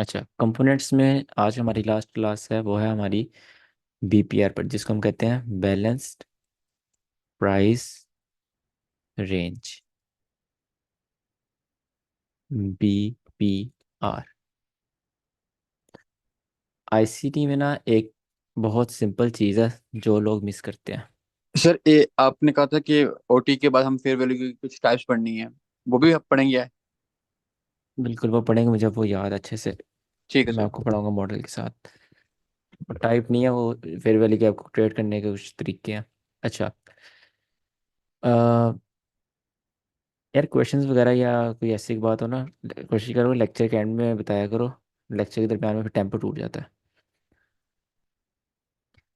अच्छा, कंपोनेंट्स में आज हमारी लास्ट क्लास है, वो है हमारी बीपीआर पर, जिसको हम कहते हैं balanced price range, BPR. ICT में ना एक बहुत सिंपल चीज़ है जो लोग मिस करते हैं। सर आपने कहा था कि ओटी के बाद हम फेयर वैल्यू की कुछ टाइप्स पढ़नी है। वो भी आप पढ़ेंगे? बिल्कुल, वो पढ़ेंगे, मुझे वो याद अच्छे से। ठीक है मैं सर। आपको पढ़ाऊंगा मॉडल के साथ। टाइप नहीं है वो, फेयर वैल्यू के आपको क्रिएट करने के कुछ तरीके हैं। अच्छा, यार क्वेश्चंस वगैरह या कोई ऐसी बात हो ना, कोशिश करो लेक्चर के एंड में बताया करो। लेक्चर के दरम्यान में फिर टेम्पो टूट जाता है।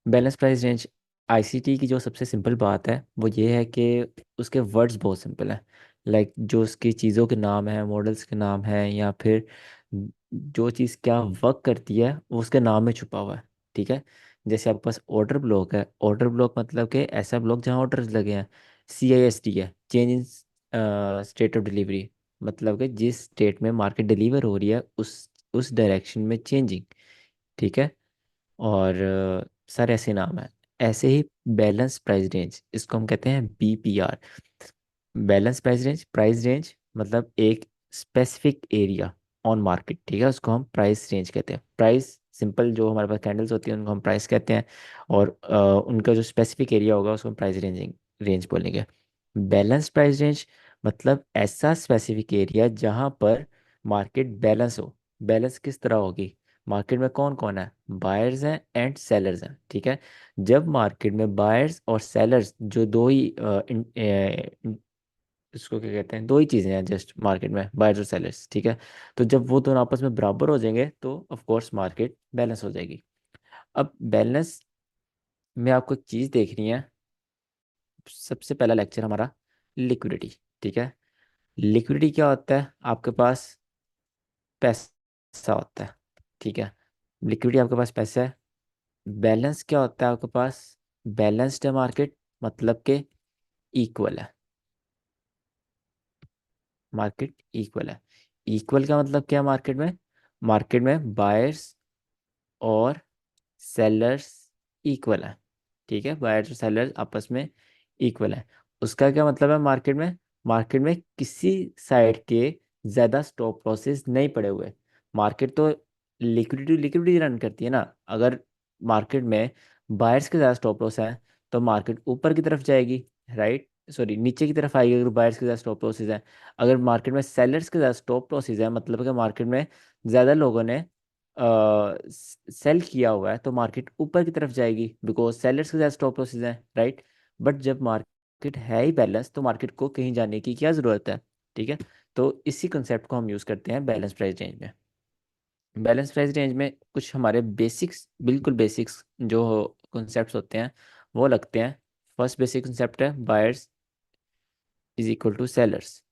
बैलेंस प्राइस रेंज आईसीटी की जो सबसे सिंपल बात है वो ये है कि उसके वर्ड्स बहुत सिंपल हैं। लाइक जो उसकी चीज़ों के नाम हैं, मॉडल्स के नाम हैं, या फिर जो चीज़ क्या वर्क करती है वो उसके नाम में छुपा हुआ है। ठीक है। जैसे आपके पास ऑर्डर ब्लॉक है, ऑर्डर ब्लॉक मतलब कि ऐसा ब्लॉक जहाँ ऑर्डर्स लगे हैं। CISD है, change in state of delivery, मतलब कि जिस स्टेट में मार्केट डिलीवर हो रही है उस डायरेक्शन में चेंजिंग। ठीक है। और सर ऐसे नाम है। ऐसे ही बैलेंस प्राइस रेंज, इसको हम कहते हैं BPR। बैलेंस प्राइस रेंज मतलब एक स्पेसिफिक एरिया ऑन मार्केट। ठीक है, उसको हम प्राइस रेंज कहते हैं। प्राइस सिंपल, जो हमारे पास कैंडल्स होती हैं उनको हम प्राइस कहते हैं। और उनका जो स्पेसिफिक एरिया होगा उसको हम प्राइस रेंज बोलेंगे। बैलेंस प्राइस रेंज मतलब ऐसा स्पेसिफिक एरिया जहाँ पर मार्केट बैलेंस हो। बैलेंस किस तरह होगी? मार्केट में कौन कौन है? बायर्स हैं एंड सेलर्स हैं। ठीक है। जब मार्केट में बायर्स और सेलर्स, जो दो ही इसको क्या कहते हैं, दो ही चीज़ें हैं जस्ट मार्केट में, बायर्स और सेलर्स। ठीक है। तो जब वो दोनों आपस में बराबर हो जाएंगे तो ऑफ कोर्स मार्केट बैलेंस हो जाएगी। अब बैलेंस में आपको एक चीज़ देखनी है। सबसे पहला लेक्चर हमारा लिक्विडिटी। ठीक है। लिक्विडिटी क्या होता है? आपके पास पैसा होता है। ठीक है। लिक्विडिटी आपके पास पैसा है। बैलेंस क्या होता है आपके पास? बैलेंस्ड है मार्केट, मतलब के इक्वल है। मार्केट इक्वल है। इक्वल का मतलब क्या है मार्केट में? मार्केट में बायर्स और सेलर्स इक्वल है। ठीक है, बायर्स और सेलर्स आपस में इक्वल है। उसका क्या मतलब है मार्केट में? मार्केट में किसी साइड के ज्यादा स्टॉप लॉसेस नहीं पड़े हुए। मार्केट तो लिक्विडिटी लिक्विडिटी रन करती है ना। अगर मार्केट में बायर्स के ज्यादा स्टॉप लॉस है तो मार्केट ऊपर की तरफ जाएगी, राइट? सॉरी, नीचे की तरफ आएगी अगर बायर्स के ज्यादा स्टॉप लॉसेस है। अगर मार्केट में सेलर्स के ज्यादा स्टॉप लॉसेस है, मतलब कि मार्केट में ज्यादा लोगों ने सेल किया हुआ है, तो मार्केट ऊपर की तरफ जाएगी बिकॉज सेलर्स के साथ स्टॉप लॉसेस हैं, राइट? बट जब मार्केट है ही बैलेंस तो मार्केट को कहीं जाने की क्या ज़रूरत है? ठीक है। तो इसी कंसेप्ट को हम यूज़ करते हैं बैलेंस प्राइस रेंज में। बैलेंस प्राइस रेंज में कुछ हमारे बेसिक्स, बिल्कुल बेसिक्स जो कॉन्सेप्ट्स होते हैं वो लगते हैं। फर्स्ट बेसिक कंसेप्ट है buyers is equal to sellers.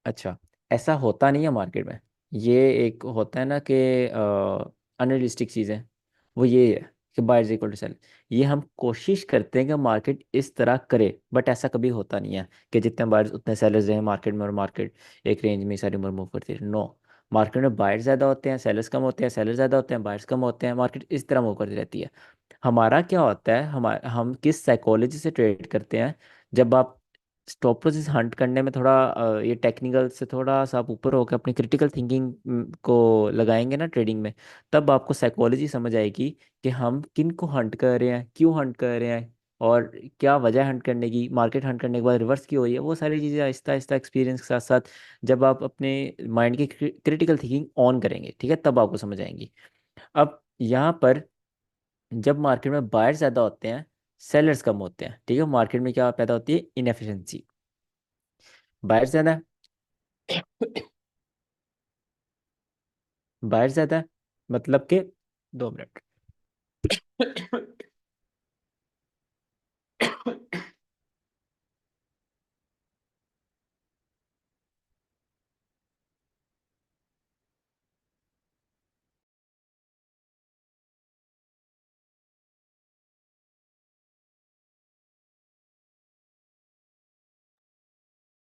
अच्छा, ऐसा होता नहीं है मार्केट में। ये एक होता है ना कि अनरियलिस्टिक चीज़ है। वो ये है कि बायर्स इक्वल टू सेल। ये हम कोशिश करते हैं कि मार्केट इस तरह करे, बट ऐसा कभी होता नहीं है कि जितने बायर्स उतने सेलर्स हैं मार्केट में, और मार्केट एक रेंज में ही सारी उम्र मूव करती है। नो, मार्केट में बायर्स ज़्यादा होते हैं, सेलर्स कम होते हैं, सेलर्स ज़्यादा होते हैं, बायर्स कम होते हैं, मार्केट इस तरह मूव करती रहती है। हमारा क्या होता है, हम किस साइकोलॉजी से ट्रेड करते हैं? जब आप स्टॉप लॉसेस हंट करने में थोड़ा ये टेक्निकल से थोड़ा सा आप ऊपर होकर अपनी क्रिटिकल थिंकिंग को लगाएंगे ना ट्रेडिंग में, तब आपको साइकोलॉजी समझ आएगी कि हम किन को हंट कर रहे हैं, क्यों हंट कर रहे हैं, और क्या वजह हंट करने की, मार्केट हंट करने के बाद रिवर्स क्यों हो रही है। वो सारी चीज़ें आहिस्ता आहिस्ता एक्सपीरियंस के साथ साथ जब आप अपने माइंड की क्रिटिकल थिंकिंग ऑन करेंगे, ठीक है, तब आपको समझ आएंगी। अब यहाँ पर जब मार्केट में बायर्स ज़्यादा होते हैं, सेलर्स कम होते हैं, ठीक है, मार्केट में क्या पैदा होती है? इनएफिशिएंसी। बायर्स ज़्यादा है, बायर्स ज़्यादा है मतलब कि 2 मिनट।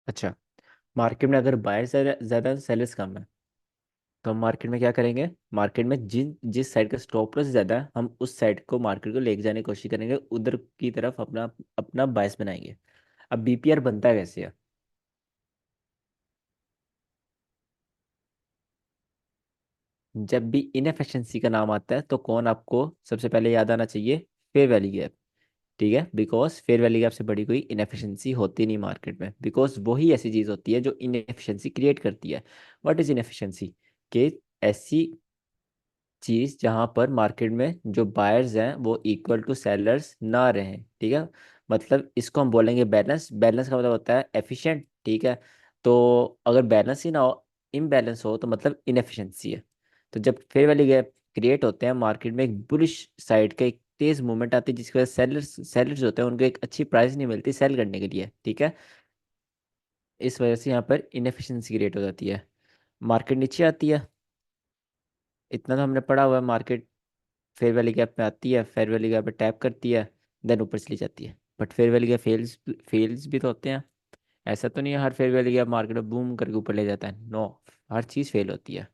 अच्छा, मार्केट में अगर बायर्स ज़्यादा ज़्यादा सेलर्स कम है, तो हम मार्केट में क्या करेंगे, मार्केट में जिस साइड का स्टॉप लॉस ज्यादा है हम उस साइड को मार्केट को लेके जाने की कोशिश करेंगे, उधर की तरफ अपना अपना बायस बनाएंगे। अब बीपीआर बनता है कैसे है? जब भी इनएफिशिएंसी का नाम आता है तो कौन आपको सबसे पहले याद आना चाहिए? Fair value gap. ठीक है, बिकॉज फेयर वैल्यू गैप से बड़ी कोई इनएफिशिएंसी होती नहीं मार्केट में, बिकॉज वही ऐसी चीज होती है जो इनएफिशिएंसी क्रिएट करती है। What is inefficiency? कि ऐसी चीज जहां पर मार्केट में जो बायर्स हैं वो इक्वल टू सेलर्स ना रहें। ठीक है, मतलब इसको हम बोलेंगे बैलेंस। बैलेंस का मतलब होता है एफिशिएंट। ठीक है, तो अगर बैलेंस ही ना हो, इम्बैलेंस हो, तो मतलब इनएफिशिएंसी है। तो जब फेयर वैल्यू गैप क्रिएट होते हैं मार्केट में, एक बुलिश साइड का एक तेज मूवमेंट आती है, जिसकी वजह से सेलर्स होते हैं उनको एक अच्छी प्राइस नहीं मिलती सेल करने के लिए। ठीक है, इस वजह से यहाँ पर इनएफिशिएंसी क्रिएट हो जाती है, मार्केट नीचे आती है। इतना तो हमने पढ़ा हुआ है, मार्केट फेयर वैल्यू गैप में आती है, फेयर वैल्यू गैप पे टैप करती है, देन ऊपर चली जाती है। But fair value gap fails भी तो होते हैं। ऐसा तो नहीं है हर फेयर वैल्यू गैप मार्केट में बूम करके ऊपर ले जाता है, नो। हर चीज़ फेल होती है।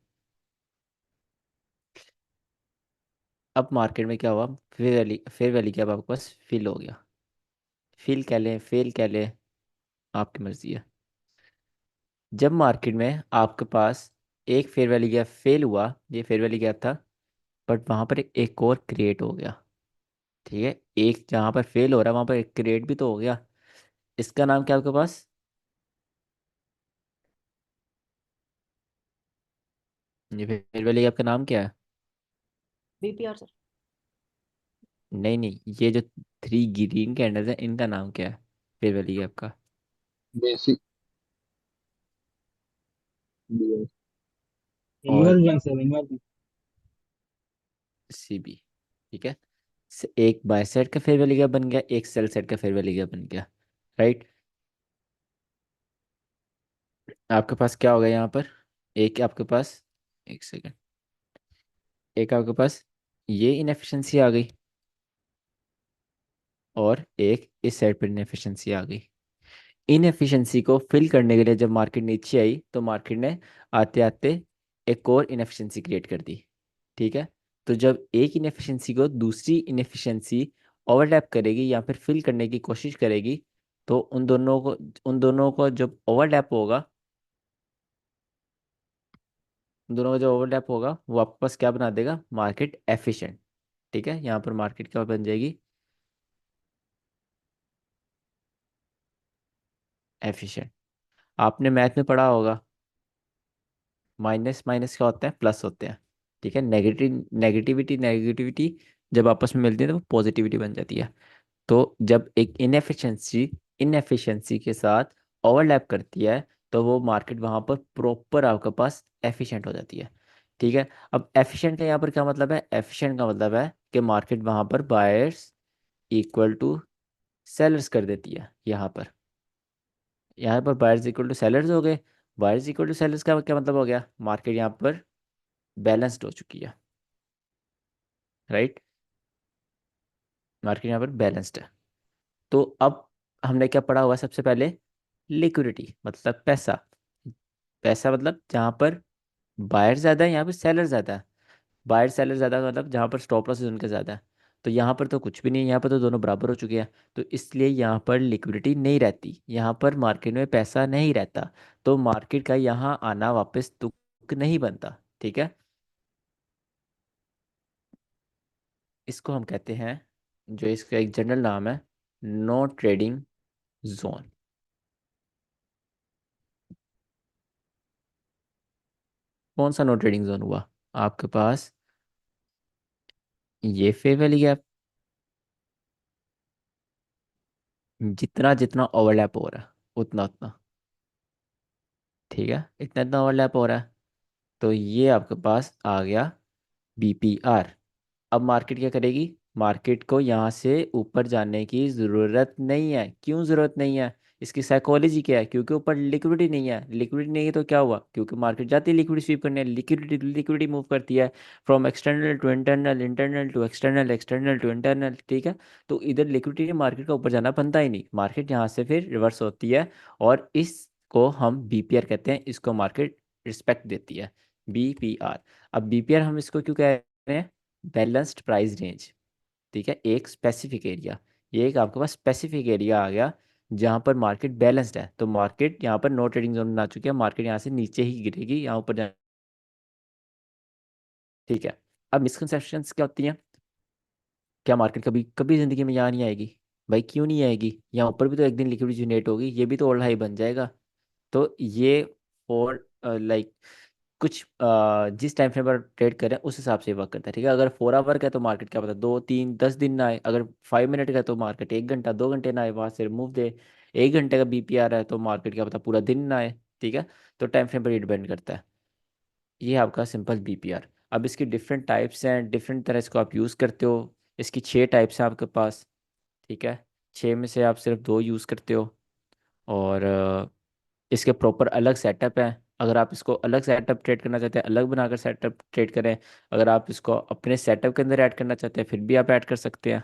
अब मार्केट में क्या हुआ, फेयर वैल्यू गैप आपके पास फिल हो गया। फिल कह लें फेल कह लें, आपकी मर्जी है। जब मार्केट में आपके पास एक फेयर वैल्यू गैप फेल हुआ, ये फेयर वैल्यू गैप था, बट वहां पर एक और क्रिएट हो गया। ठीक है, एक जहां पर फेल हो रहा है वहां पर एक क्रिएट भी तो हो गया। इसका नाम क्या है आपके पास? ये फेयर वैल्यू गैप का नाम क्या है? BPR sir. नहीं नहीं, ये जो थ्री ग्रीन कैंडल्स हैं इनका नाम क्या है फेयर वैल्यू गैप का? बेसिक। और इन्वर्जन सर, इन्वर्जन। सीबी। ठीक है, एक बाय साइड का फेयर वैल्यू गैप बन गया, एक सेल साइड का फेयर वैल्यू गैप बन गया। राइट, आपके पास क्या होगा यहाँ पर? एक आपके पास, एक सेकेंड, एक आपके पास ये इनएफिशिएंसी आ गई, और एक इस साइड पर इनएफिशिएंसी आ गई। इनएफिशिएंसी को फिल करने के लिए जब मार्केट नीचे आई तो मार्केट ने आते आते एक और इनएफिशिएंसी क्रिएट कर दी। ठीक है, तो जब एक इनएफिशिएंसी को दूसरी इनएफिशिएंसी ओवरलैप करेगी या फिर फिल करने की कोशिश करेगी, तो उन दोनों को जब ओवरलैप होगा, उन दोनों का जब ओवरलैप होगा वो आपके पास क्या बना देगा, मार्केट एफिशिएंट। ठीक है, यहाँ पर मार्केट क्या बन जाएगी, एफिशिएंट। आपने मैथ में पढ़ा होगा, माइनस माइनस क्या होता है, प्लस होते हैं। ठीक है, नेगेटिविटी नेगेटिविटी जब आपस में मिलती है तो वो पॉजिटिविटी बन जाती है। तो जब एक इनएफिशिएंसी के साथ ओवरलैप करती है तो वो मार्केट वहां पर प्रॉपर आपके पास एफिशिएंट हो जाती है। ठीक है, अब एफिशिएंट का यहाँ पर क्या मतलब है? एफिशिएंट का मतलब है कि मार्केट वहां पर बायर्स इक्वल टू सेलर्स कर देती है। यहाँ पर बायर्स इक्वल टू सेलर्स हो गए। बायर्स इक्वल टू सेलर्स का क्या मतलब हो गया, मार्केट यहाँ पर बैलेंस्ड हो चुकी है। राइट, मार्केट यहाँ पर बैलेंस्ड है। तो अब हमने क्या पढ़ा हुआ है सबसे पहले? लिक्विडिटी मतलब पैसा। पैसा मतलब जहाँ पर बायर ज़्यादा है यहाँ पर सेलर ज़्यादा है। बायर सेलर ज़्यादा का मतलब जहाँ पर स्टॉप लॉस उनके ज़्यादा है। तो यहाँ पर तो कुछ भी नहीं है, यहाँ पर तो दोनों बराबर हो चुके हैं। तो इसलिए यहाँ पर लिक्विडिटी नहीं रहती, यहाँ पर मार्केट में पैसा नहीं रहता। तो मार्केट का यहाँ आना वापस तुक नहीं बनता। ठीक है, इसको हम कहते हैं, जो इसका एक जनरल नाम है, नो ट्रेडिंग जोन। कौन सा नो ट्रेडिंग जोन हुआ आपके पास? ये फेयर वैल्यू गैप, जितना जितना ओवरलैप हो रहा है उतना उतना। ठीक है, इतना इतना ओवरलैप हो रहा है, तो ये आपके पास आ गया बीपीआर। अब मार्केट क्या करेगी, मार्केट को यहाँ से ऊपर जाने की ज़रूरत नहीं है। क्यों ज़रूरत नहीं है? इसकी साइकोलॉजी क्या है? क्योंकि ऊपर लिक्विडिटी नहीं है। लिक्विडिटी नहीं है तो क्या हुआ, क्योंकि मार्केट जाती है लिक्विडिटी स्वीप करने, लिक्विडिटी लिक्विडिटी मूव करती है from external to internal, internal to external, external to internal. ठीक है, तो इधर लिक्विडिटी मार्केट का ऊपर जाना बनता ही नहीं, मार्केट यहाँ से फिर रिवर्स होती है। और इसको हम बीपीआर कहते हैं, इसको मार्केट रिस्पेक्ट देती है। BPR। अब BPR हम इसको क्यों कह रहे हैं? Balanced price range. ठीक है, एक स्पेसिफिक एरिया, ये एक आपके पास स्पेसिफिक एरिया आ गया जहाँ पर मार्केट बैलेंस्ड है, तो मार्केट यहाँ पर नो ट्रेडिंग जोन बना चुकी है, मार्केट यहाँ से नीचे ही गिरेगी, यहाँ ऊपर ठीक है। अब मिसकंसेप्शंस क्या होती हैं? क्या मार्केट कभी कभी जिंदगी में यहाँ नहीं आएगी? भाई क्यों नहीं आएगी? यहाँ ऊपर भी तो एक दिन लिक्विडिटी जनरेट होगी, ये भी तो ऑल हाई बन जाएगा। तो ये फॉर लाइक कुछ जिस टाइम फ्रेम पर ट्रेड करें उस हिसाब से वर्क करता है। ठीक है, अगर 4 आवर का है तो मार्केट क्या पता 2 3 10 दिन ना आए, अगर 5 मिनट का है तो मार्केट 1 घंटा 2 घंटे ना आए, वहां से मूव दे। 1 घंटे का BPR है तो मार्केट क्या पता पूरा दिन ना आए। ठीक है, तो टाइम फ्रेम पर ये डिपेंड करता है। ये है आपका सिंपल BPR। अब इसकी डिफरेंट टाइप्स हैं, डिफरेंट तरह इसको आप यूज़ करते हो। इसकी 6 टाइप्स हैं आपके पास। ठीक है, 6 में से आप सिर्फ 2 यूज़ करते हो। और इसके प्रॉपर अलग सेटअप हैं। अगर आप इसको अलग सेटअप ट्रेड करना चाहते हैं, अलग बनाकर सेटअप ट्रेड करें। अगर आप इसको अपने सेटअप के अंदर ऐड करना चाहते हैं, फिर भी आप ऐड कर सकते हैं।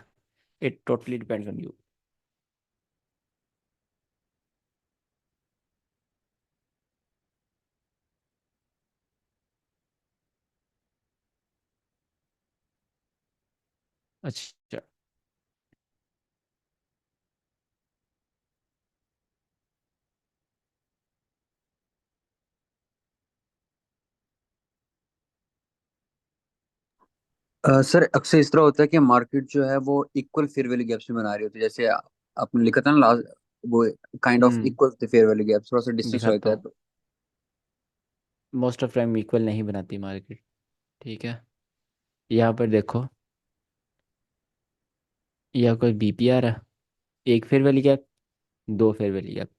It totally depends on you. अच्छा। सर अक्सर इस तरह होता है कि मार्केट जो है वो इक्वल फेयर वैल्यू गैप्स में बना रही होती है, जैसे आपने लिखा था ना लास्ट, वो kind of hmm, equal fair value gap, थोड़ा सा डिस्टेंस दिखाता रहता है हूँ। तो। मोस्ट ऑफ टाइम इक्वल नहीं बनाती मार्केट। ठीक है, यहाँ पर देखो, यह कोई BPR है, एक fair value gap, 2 fair value gap.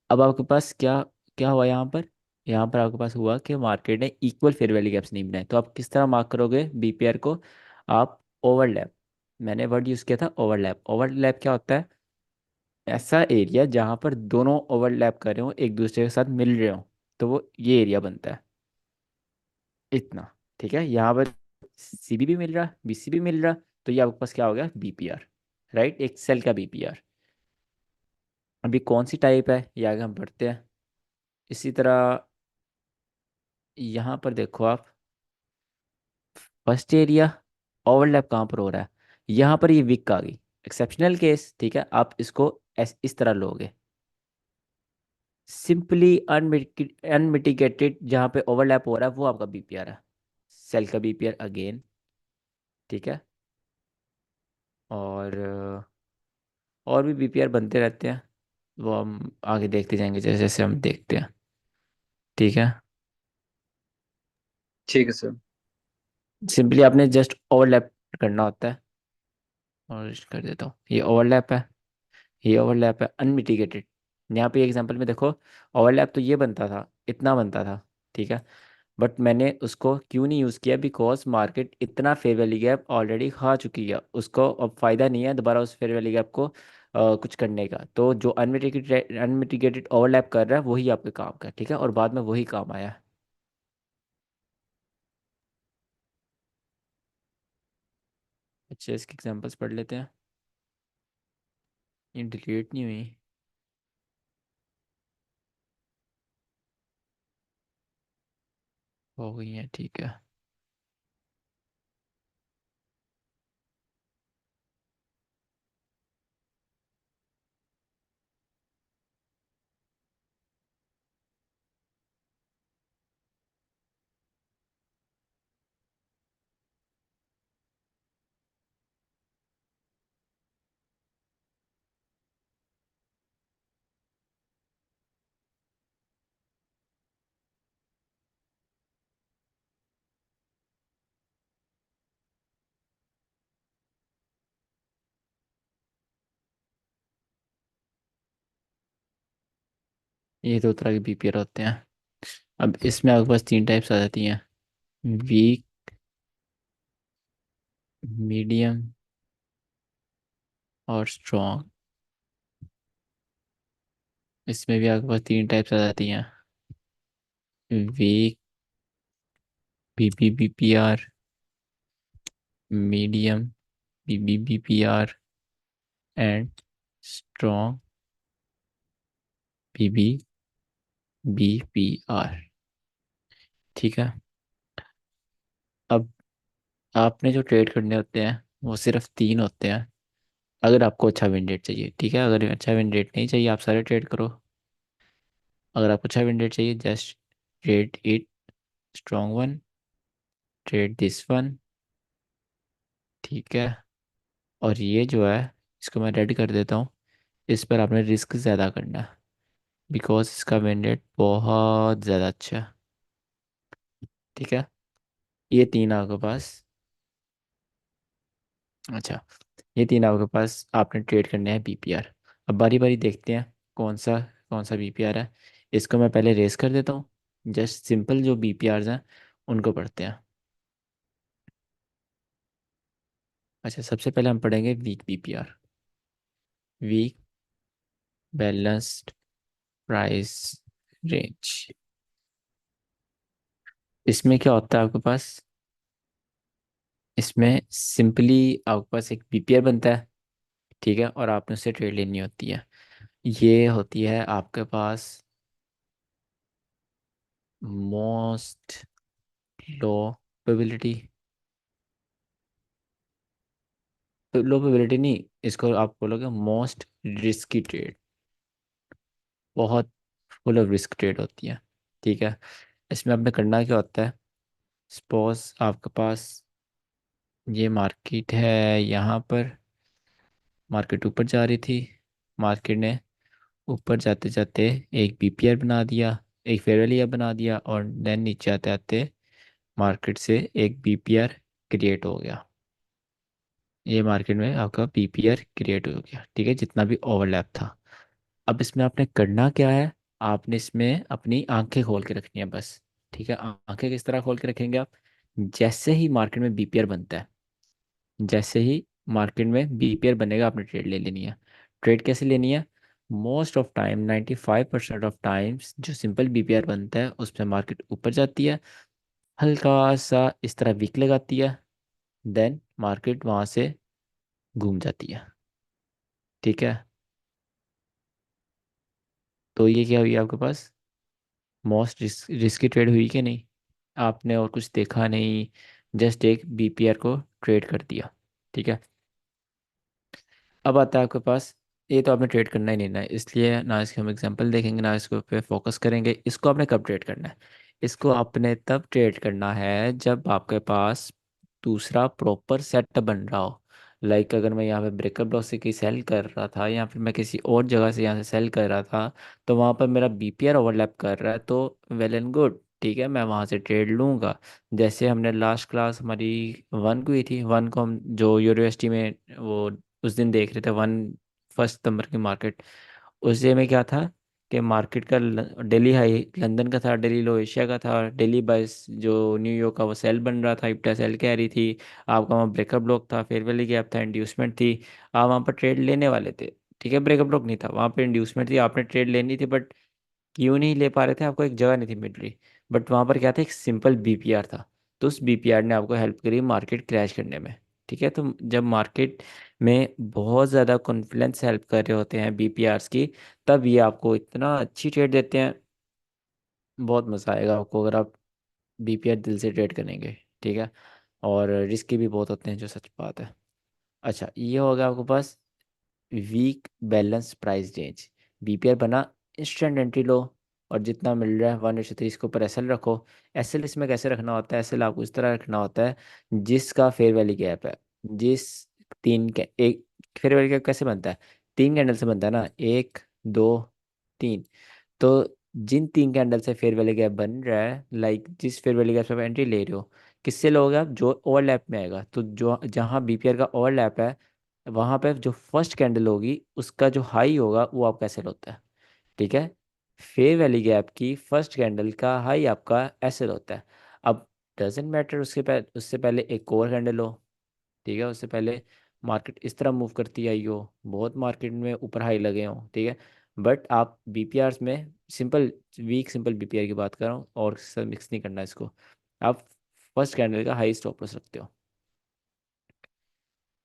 अब आपके पास क्या क्या हुआ यहाँ पर? यहाँ पर आपके पास हुआ कि मार्केट ने इक्वल फेयर वैल्यू गैप्स नहीं बनाए, तो आप किस तरह मार्क करोगे BPR को? आप ओवरलैप, मैंने वर्ड यूज़ किया था ओवरलैप। ओवरलैप क्या होता है? ऐसा एरिया जहाँ पर दोनों ओवरलैप कर रहे हो, एक दूसरे के साथ मिल रहे हो, तो वो ये एरिया बनता है। इतना। ठीक है, यहाँ पर CB भी मिल रहा, BC भी मिल रहा, तो ये आपके पास क्या हो गया? BPR। राइट, एक सेल का BPR। अभी कौन सी टाइप है ये आगे हम पढ़ते हैं। इसी तरह यहाँ पर देखो आप, फर्स्ट एरिया ओवरलैप कहाँ पर हो रहा है? यहाँ पर ये विक आ गई, एक्सेप्शनल केस। ठीक है, आप इसको इस तरह लोगे, सिंपली अनमिटिगेटेड जहाँ पे ओवरलैप हो रहा है वो आपका BPR है, सेल का BPR अगेन। ठीक है, और और भी BPR बनते रहते हैं, वो हम आगे देखते जाएंगे जैसे जैसे हम देखते हैं। ठीक है, ठीक है सर। सिंपली आपने जस्ट ओवरलैप करना होता है। और कर देता हूँ, ये ओवरलैप है, ये ओवरलैप है अनमिटिगेटेड। यहाँ पे एग्जांपल में देखो, ओवरलैप तो ये बनता था, इतना बनता था। ठीक है, बट मैंने उसको क्यों नहीं यूज़ किया? बिकॉज मार्केट इतना फेयर वैल्यू गैप ऑलरेडी खा चुकी है, उसको अब फायदा नहीं है दोबारा उस फेयर वैल्यू गैप को कुछ करने का। तो जो अनमिटिगेटेड ओवरलैप कर रहा है वही आपके काम का है। ठीक है, और बाद में वही काम आया है। अच्छा, इसके एग्जांपल्स पढ़ लेते हैं। ये डिलीट नहीं हुई, हो गई है। ठीक है, ये दो तरह के BPR होते हैं। अब इसमें आपके पास 3 टाइप्स आ जाती हैं, वीक, मीडियम और स्ट्रॉन्ग। इसमें भी आपके पास 3 टाइप्स आ जाती हैं, weak BBBPR, medium BBBPR and strong BBBPR। ठीक है, आपने जो ट्रेड करने होते हैं वो सिर्फ 3 होते हैं। अगर आपको अच्छा विन रेट चाहिए, ठीक है, अगर अच्छा विन रेट नहीं चाहिए आप सारे ट्रेड करो। अगर आपको अच्छा विन रेट चाहिए, just trade it, strong one, trade this one, ठीक है। और ये जो है, इसको मैं रेड कर देता हूँ। इस पर आपने रिस्क ज़्यादा करना है, बिकॉज इसका विन रेट बहुत ज़्यादा अच्छा है, ठीक है। ये 3 आपके पास। अच्छा, ये 3 आपके पास, आपने ट्रेड करने हैं बीपीआर। अब बारी बारी देखते हैं कौन सा बीपीआर है। इसको मैं पहले रेस कर देता हूँ। जस्ट सिंपल जो बीपीआर हैं उनको पढ़ते हैं। अच्छा, सबसे पहले हम पढ़ेंगे weak BPR. Weak balanced price range. इसमें क्या होता है आपके पास? इसमें सिंपली आपके पास एक बीपीआर बनता है, ठीक है, और आपने उससे ट्रेड लेनी होती है। ये होती है आपके पास मोस्ट लो प्रोबेबिलिटी। तो लो प्रोबेबिलिटी नहीं, इसको आप बोलोगे मोस्ट रिस्की ट्रेड। बहुत फुल ऑफ रिस्क ट्रेड होती है, ठीक है। इसमें आपने करना क्या होता है? सपोज आपके पास ये मार्केट है, यहाँ पर मार्केट ऊपर जा रही थी। मार्केट ने ऊपर जाते जाते एक बीपीआर बना दिया, एक फेयर वैल्यू बना दिया, और देन नीचे आते आते मार्केट से एक बीपीआर क्रिएट हो गया। ये मार्केट में आपका बीपीआर क्रिएट हो गया, ठीक है, जितना भी ओवरलैप था। अब इसमें आपने करना क्या है? आपने इसमें अपनी आंखें खोल के रखनी है बस, ठीक है। आंखें किस तरह खोल के रखेंगे आप? जैसे ही मार्केट में बीपीआर बनता है, जैसे ही मार्केट में बीपीआर बनेगा, आपने ट्रेड ले लेनी है। ट्रेड कैसे लेनी है? Most of time 95% of times जो सिंपल बीपीआर बनता है उसमें मार्केट ऊपर जाती है, हल्का सा इस तरह वीक लगाती है, देन मार्केट वहां से घूम जाती है, ठीक है। तो ये क्या हुई आपके पास? मोस्ट रिस्की ट्रेड हुई कि नहीं? आपने और कुछ देखा नहीं, जस्ट एक बीपीआर को ट्रेड कर दिया, ठीक है। अब आता है आपके पास, ये तो आपने ट्रेड करना ही नहीं ना, इसलिए ना इसके हम एग्जांपल देखेंगे ना इसको पे फोकस करेंगे। इसको आपने कब ट्रेड करना है? इसको आपने तब ट्रेड करना है जब आपके पास दूसरा प्रॉपर सेटअप बन रहा हो। लाइक अगर मैं यहाँ पे ब्रेकर ब्लॉक से कहीं सेल कर रहा था, या फिर मैं किसी और जगह से यहाँ से सेल कर रहा था, तो वहाँ पर मेरा बीपीआर ओवरलैप कर रहा है, तो वेल एंड गुड, ठीक है, मैं वहाँ से ट्रेड लूँगा। जैसे हमने लास्ट क्लास हमारी वन को हुई थी, वन को हम जो यूनिवर्सिटी में वो उस दिन देख रहे थे, वन 1 सितंबर की मार्केट। उस डे में क्या था कि मार्केट का दिल्ली हाई लंदन का था, दिल्ली लो एशिया का था, दिल्ली बाइस जो न्यूयॉर्क का वो सेल बन रहा था, इप्टा सेल कह रही थी। आपका वहाँ ब्रेकअप ब्लॉक था, फेयर वैली गैप था, इंड्यूसमेंट थी। आप वहाँ पर ट्रेड लेने वाले थे, ठीक है, ब्रेकअप ब्लॉक नहीं था, वहाँ पे इंड्यूसमेंट थी, आपने ट्रेड लेनी थी, बट क्यों नहीं ले पा रहे थे? आपको एक जगह नहीं थी मिल रही। बट वहां पर क्या था, एक सिंपल बीपीआर था। तो उस बीपीआर ने आपको हेल्प करी मार्केट क्रैश करने में, ठीक है। तो जब मार्केट में बहुत ज़्यादा कॉन्फिडेंस हेल्प कर रहे होते हैं बीपीआरस की, तब ये आपको इतना अच्छी ट्रेड देते हैं। बहुत मज़ा आएगा आपको अगर आप बीपीआर दिल से ट्रेड करेंगे, ठीक है। और रिस्की भी बहुत होते हैं, जो सच बात है। अच्छा, ये होगा आपके पास weak balance price range. BPR बना, इंस्टेंट एंट्री लो, और जितना मिल रहा है 1:30 के ऊपर एसएल रखो। एसएल इसमें कैसे रखना होता है? एसएल आपको इस तरह रखना होता है जिसका फेयर वैल्यू गैप है, जिस तीन के एक फेयर वैल्यू गैप कैसे बनता है? 3 कैंडल से बनता है ना, 1 2 3। तो जिन 3 कैंडल से फेयर वैल्यू गैप बन रहा है, लाइक जिस फेयर वैल्यू गैप से आप एंट्री ले रहे हो, किससे लोगे आप? जो ओवरलैप में आएगा, तो जो जहाँ बीपीआर का ओवरलैप है, वहां पे जो फर्स्ट कैंडल होगी उसका जो हाई होगा वो आपका एसएल होता है, ठीक है। फेयर वैली गैप की फर्स्ट कैंडल का हाई आपका एसएल होता है। अब डजेंट मैटर उसके पहले, उससे पहले एक और कैंडल हो, ठीक है, उससे पहले मार्केट इस तरह मूव करती आई हो, बहुत मार्केट में ऊपर हाई लगे हो, ठीक है। बट आप बीपीआर में सिंपल वीक सिंपल बीपीआर की बात कर रहा हूँ, और सब मिक्स नहीं करना इसको। आप फर्स्ट कैंडल का हाई स्टॉप लॉस रखते हो।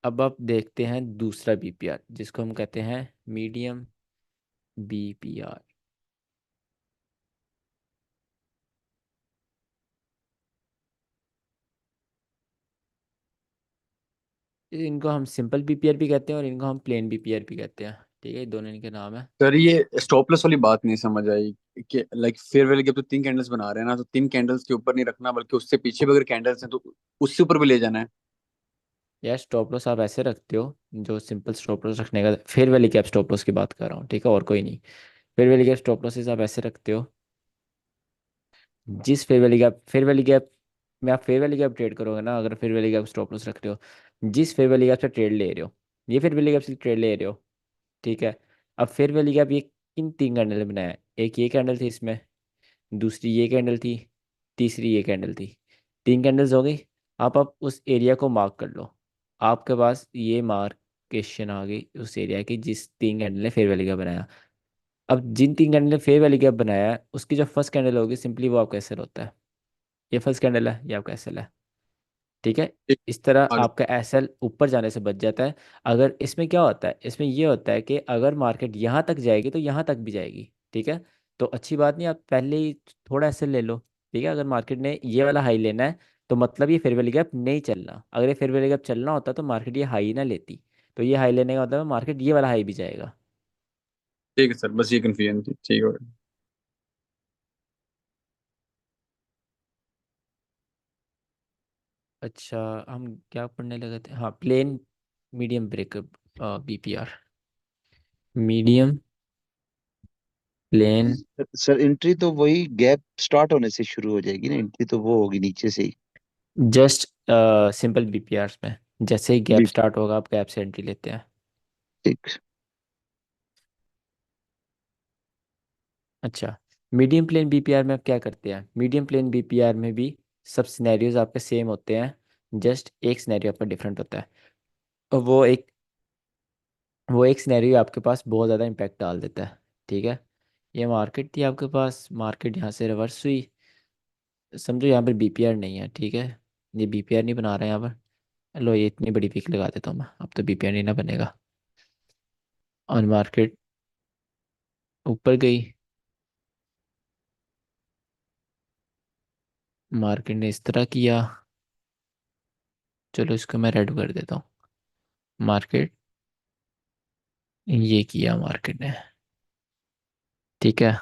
अब आप देखते हैं दूसरा बीपीआर, जिसको हम कहते हैं मीडियम बीपीआर। इनको हम सिंपल बीपीआर भी कहते हैं और इनको हम प्लेन बीपीआर भी कहते हैं, ठीक है, ये दोनों इनके नाम है। सर ये स्टॉपलेस वाली बात नहीं समझ आई कि लाइक फेयरवेल के अब तो 3 कैंडल्स बना रहे हैं ना, तो 3 कैंडल्स के ऊपर नहीं रखना बल्कि उससे पीछे भी अगर कैंडल्स हैं तो उससे ऊपर भी ले जाना है। यार स्टॉप लॉस आप ऐसे रखते हो, जो सिंपल स्टॉप लॉस रखने का, fair valley cap stop loss की बात कर रहा हूँ, ठीक है, और कोई नहीं। Fair valley cap stop losses आप ऐसे रखते हो, जिस फेयर वैली गैप में आप फेयर वैली गैप ट्रेड करोगे ना, अगर fair valley gap stop loss रख रहे हो, जिस फेयर वैली गैप से ट्रेड ले रहे हो, ये फेयर वैली गैप से ट्रेड ले रहे हो, ठीक है। अब फेयर वैली गैप ये किन 3 कैंडल ने बनाया है? एक ये कैंडल थी इसमें, दूसरी ये कैंडल थी, तीसरी ये कैंडल थी। 3 कैंडल्स हो गई। आप उस एरिया को मार्क कर लो, आपके पास ये मार्केशन आ गई उस एरिया की जिस 3 कैंडल ने फेयर वैली गैप बनाया। अब जिन 3 कैंडल ने फेयर वैली गैप बनाया है, उसकी जो फर्स्ट कैंडल होगी सिंपली वो आपका एसएल होता है। ये फर्स्ट कैंडल है, ये आपका एसएल है, ठीक है। ठीक, इस तरह आगे। आपका एसएल ऊपर जाने से बच जाता है। अगर इसमें क्या होता है, इसमें ये होता है कि अगर मार्केट यहाँ तक जाएगी तो यहाँ तक भी जाएगी, ठीक है। तो अच्छी बात नहीं, आप पहले ही थोड़ा एसएल ले लो, ठीक है। अगर मार्केट ने ये वाला हाई लेना है तो मतलब ये फेयर वैल्यू गैप नहीं चलना, अगर ये फेयर वैल्यू गैप चलना होता तो मार्केट ये हाई ना लेती। तो ये हाई लेने का मतलब मार्केट ये वाला हाई भी जाएगा। ठीक है सर, बस ये कन्फ्यूजन थी, ठीक है। अच्छा, हम क्या पढ़ने लगे थे? हाँ, plain medium breakup BPR, medium plain. Sir entry तो वही गैप स्टार्ट होने से शुरू हो जाएगी ना, एंट्री तो वो होगी नीचे से ही। जस्ट सिंपल बीपीआर में जैसे ही गैप बी स्टार्ट होगा आप गैप से एंट्री लेते हैं। ठीक। अच्छा, मीडियम प्लेन बीपीआर में आप क्या करते हैं? मीडियम प्लेन बीपीआर में भी सब सिनेरियोज आपके सेम होते हैं, जस्ट एक सिनेरियो आपका डिफरेंट होता है। और वो एक सिनेरियो आपके पास बहुत ज़्यादा इम्पैक्ट डाल देता है, ठीक है। ये मार्केट थी आपके पास, मार्केट यहाँ से रिवर्स हुई, समझो यहाँ पर बीपीआर नहीं है, ठीक है। ये बीपीआर नहीं बना रहे हैं यहाँ पर। लो, ये इतनी बड़ी पिक लगा देता हूँ मैं, अब तो बीपीआर नहीं ना बनेगा। और मार्केट ऊपर गई, मार्केट ने इस तरह किया, चलो इसको मैं रेड कर देता हूँ। मार्केट ये किया मार्केट ने, ठीक है।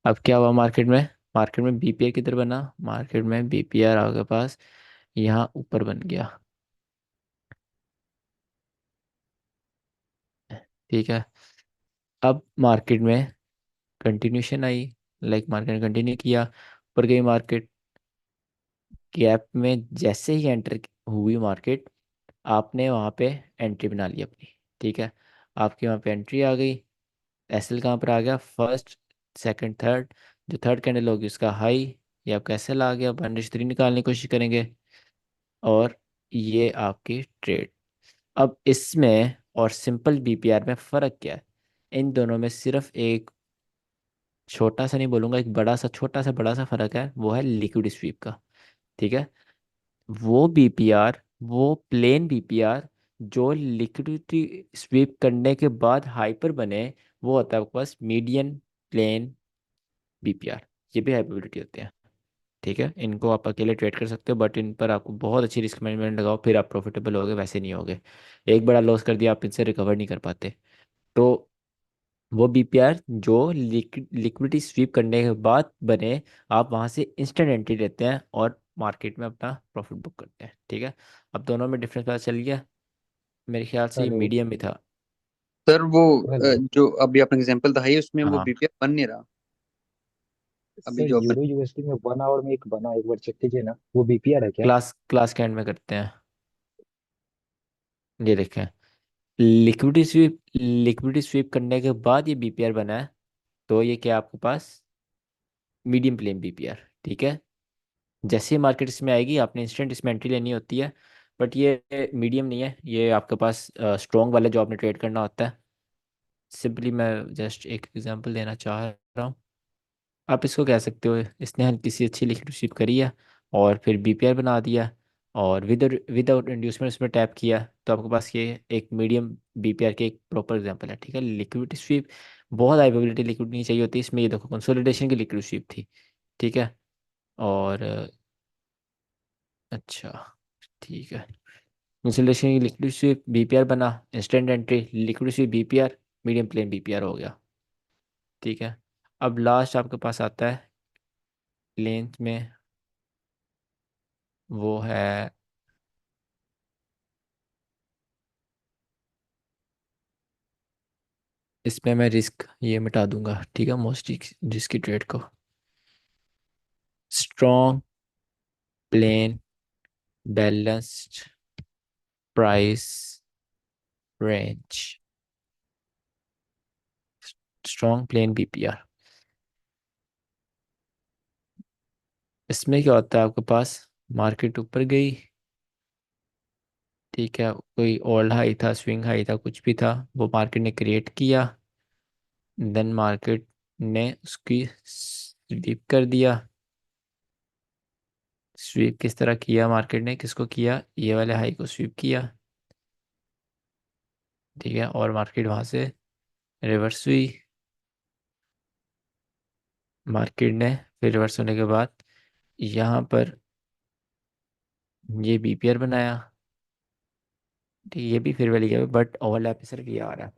अब क्या हुआ मार्केट में? मार्केट में बीपीआर किधर बना? मार्केट में बीपीआर आपके पास यहाँ ऊपर बन गया, ठीक है। अब मार्केट में कंटिन्यूशन आई, लाइक मार्केट ने कंटिन्यू किया, ऊपर गई मार्केट, गैप में जैसे ही एंटर हुई मार्केट, आपने वहाँ पे एंट्री बना ली अपनी, ठीक है। आपकी वहाँ पे एंट्री आ गई, एसएल कहाँ पर आ गया? First, second, third. जो थर्ड कैंडल होगी उसका हाई, ये आपका एसएल आ गया। 1/3 निकालने की कोशिश करेंगे, और ये आपकी ट्रेड। अब इसमें और सिंपल बीपीआर में फ़र्क क्या है? इन दोनों में सिर्फ एक छोटा सा, नहीं बोलूंगा, एक बड़ा सा, छोटा सा बड़ा सा फ़र्क है, वो है लिक्विड स्वीप का, ठीक है। वो बीपीआर, वो प्लेन बीपीआर जो लिक्विडिटी स्वीप करने के बाद हाइपर बने, वो होता है आपके पास मीडियन प्लेन बीपीआर। ये भी हाइपरबिलिटी होते हैं, ठीक है। इनको आप अकेले ट्रेड कर सकते हो, बट इन पर आपको बहुत अच्छी रिस्क मैनेजमेंट लगाओ, फिर आप प्रॉफिटेबल होगे, वैसे नहीं होगे। एक बड़ा लॉस कर दिया आप, इनसे रिकवर नहीं कर पाते। तो वो बीपीआर जो लिक्विडिटी स्वीप करने के बाद बने, आप वहां से इंस्टेंट एंट्री लेते हैं और मार्केट में अपना प्रॉफिट बुक करते हैं, ठीक है। अब दोनों में डिफरेंस पता चल गया, मेरे ख्याल से ये हेलो। मीडियम ही था। सर वो हेलो जो अभी आपने एग्जांपल था ये, उसमें वो हाँ, बीपीएफ बन नहीं रहा। अभी सर, जो अपन। यूरो यूएसडी में 1 आवर में एक बना, एक बार चेक कीजिए ना, वो बीपीआर है क्या? क्लास क्लास के एंड में करते हैं। ये देखें, लिक्विडिटी स्वीप करने के बाद ये बीपीआर बना है, तो ये क्या आपके पास? मीडियम प्लेन बीपीआर, ठीक है। जैसे ही मार्केट इसमें आएगी आपने इंस्टेंट इसमें एंट्री लेनी होती है, बट ये मीडियम नहीं है, ये आपके पास स्ट्रॉन्ग वाला जो आपने ट्रेड करना होता है। सिंपली मैं जस्ट एक एग्जांपल देना चाह रहा हूँ। आप इसको कह सकते हो, इसने हल्की सी अच्छी लिक्विडिटी करी है और फिर बीपीआर बना दिया, और विदाउट इंड्यूसमेंट उसमें टैप किया, तो आपके पास ये एक मीडियम बीपीआर के एक प्रॉपर एग्जांपल है, ठीक है। लिक्विडिटी स्वीप बहुत हाई प्रोबेबिलिटी लिक्विड नहीं चाहिए होती, इसमें ये देखो कंसोलिडेशन की लिक्विड स्वीप थी, ठीक है। और अच्छा, ठीक है, कंसोलिडेशन की लिक्विड स्वीप बीपीआर बना, instant entry liquid sweep BPR, medium plain BPR हो गया। ठीक है, अब लास्ट आपके पास आता है लेंथ में, वो है इसमें मैं रिस्क ये मिटा दूंगा, ठीक है, मोस्ट रिस्की ट्रेड को। Strong plain balanced price range, strong plain BPR. इसमें क्या होता है, आपके पास मार्केट ऊपर गई, ठीक है, कोई ओल्ड हाई था, स्विंग हाई था, कुछ भी था, वो मार्केट ने क्रिएट किया, देन मार्केट ने उसकी स्वीप कर दिया। स्वीप किस तरह किया मार्केट ने, किसको किया, ये वाले हाई को स्वीप किया, ठीक है, और मार्केट वहां से रिवर्स हुई। मार्केट ने फिर रिवर्स होने के बाद यहाँ पर ये बीपीआर बनाया, ठीक है, ये भी फिर वैली गया, बट ओवरलैप सिर्फ ये आ रहा है,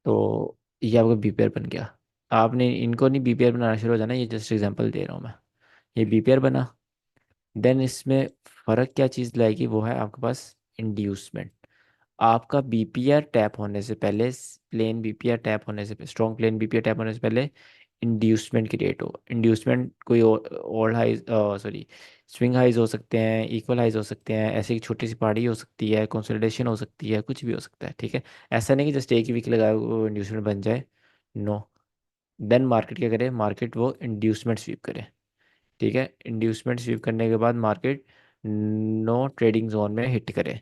तो ये आपका बीपीआर बन गया। आपने इनको नहीं बीपीआर बनाना शुरू हो जाना, ये जस्ट एग्जांपल दे रहा हूँ मैं। ये बीपीआर बना, देन इसमें फ़र्क क्या चीज़ लाएगी, वो है आपके पास इंड्यूसमेंट। आपका बीपीआर टैप होने से पहले, प्लेन बीपीआर टैप होने से, स्ट्रॉन्ग प्लेन बीपीआर टैप होने से पहले इंड्यूसमेंट क्रिएट हो। इंड्यूसमेंट कोई old highs, sorry, swing highs हो सकते हैं, इक्वल हाइज हो सकते हैं, ऐसे एक छोटी सी पहाड़ी हो सकती है, कंसोलिडेशन हो सकती है, कुछ भी हो सकता है, ठीक है। ऐसा नहीं कि जस्ट एक ही वीक लगाए वो इंड्यूसमेंट बन जाए, नो। देन मार्केट क्या करे, मार्केट वो इंड्यूसमेंट स्वीप करे, ठीक है। इंड्यूसमेंट स्वीप करने के बाद मार्केट नो ट्रेडिंग जोन में हिट करे।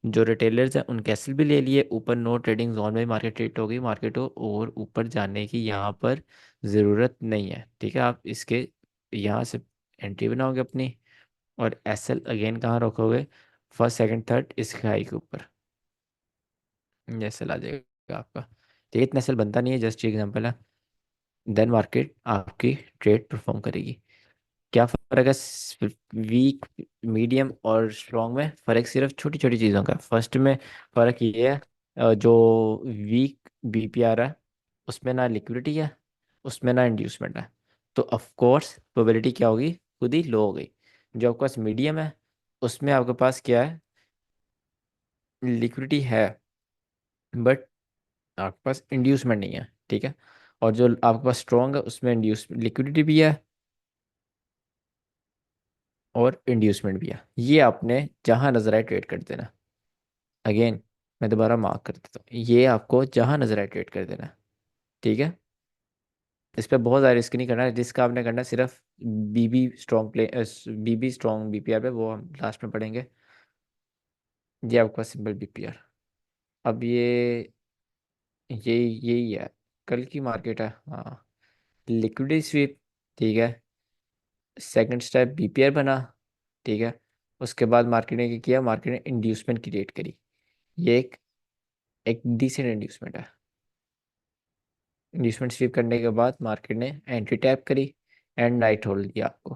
जो रिटेलर्स हैं उन कैसल भी ले लिए, ऊपर नो ट्रेडिंग जोन में मार्केट हिट हो गई, मार्केट को और ऊपर जाने की यहाँ पर ज़रूरत नहीं है, ठीक है। आप इसके यहाँ से एंट्री बनाओगे अपनी, और एसएल अगेन कहाँ रखोगे, फर्स्ट सेकंड थर्ड इसके हाई के ऊपर, ये एसएल आ जाएगा आपका, ठीक है। इतना एसएल बनता नहीं है, जस्ट एग्जांपल है। देन मार्केट आपकी ट्रेड परफॉर्म करेगी। क्या फर्क है वीक, मीडियम और स्ट्रॉन्ग में? फर्क सिर्फ छोटी छोटी चीज़ों का। फर्स्ट में फर्क ये है, जो वीक बीपीआर है उसमें ना लिक्विडिटी है, उसमें ना इंड्यूसमेंट है, तो ऑफ कोर्स प्रोबेबिलिटी क्या होगी, खुद ही लो हो गई। जो आपके पास मीडियम है उसमें आपके पास क्या है, लिक्विडिटी है, बट आपके पास इंड्यूसमेंट नहीं है, ठीक है। और जो आपके पास स्ट्रॉन्ग है उसमें इंड्यूस लिक्विडिटी भी है और इंड्यूसमेंट भी है। ये आपने जहां नजर आए ट्रेड कर देना। अगेन मैं दोबारा मार्क कर देता हूँ, ये आपको जहां नजर आए ट्रेड कर देना, ठीक है। इस पर बहुत ज़्यादा रिस्क नहीं करना है, रिस्क आपने करना है सिर्फ बीबी स्ट्रॉन्ग प्ले, बीबी स्ट्रॉन्ग बीपीआर पे, वो हम लास्ट में पढ़ेंगे। ये आपका सिंपल बीपीआर। अब यही है, कल की मार्केट है, हाँ, लिक्विडिटी स्वीप, ठीक है। सेकंड स्टेप बीपीआर बना, ठीक है। उसके बाद मार्केट ने क्या किया, मार्केट ने इंड्यूसमेंट क्रिएट करी। ये एक डिसेंट इंड्यूसमेंट है। इंड्यूसमेंट स्वीप करने के बाद मार्केट ने एंट्री टैप करी एंड नाइट होल्ड दिया आपको,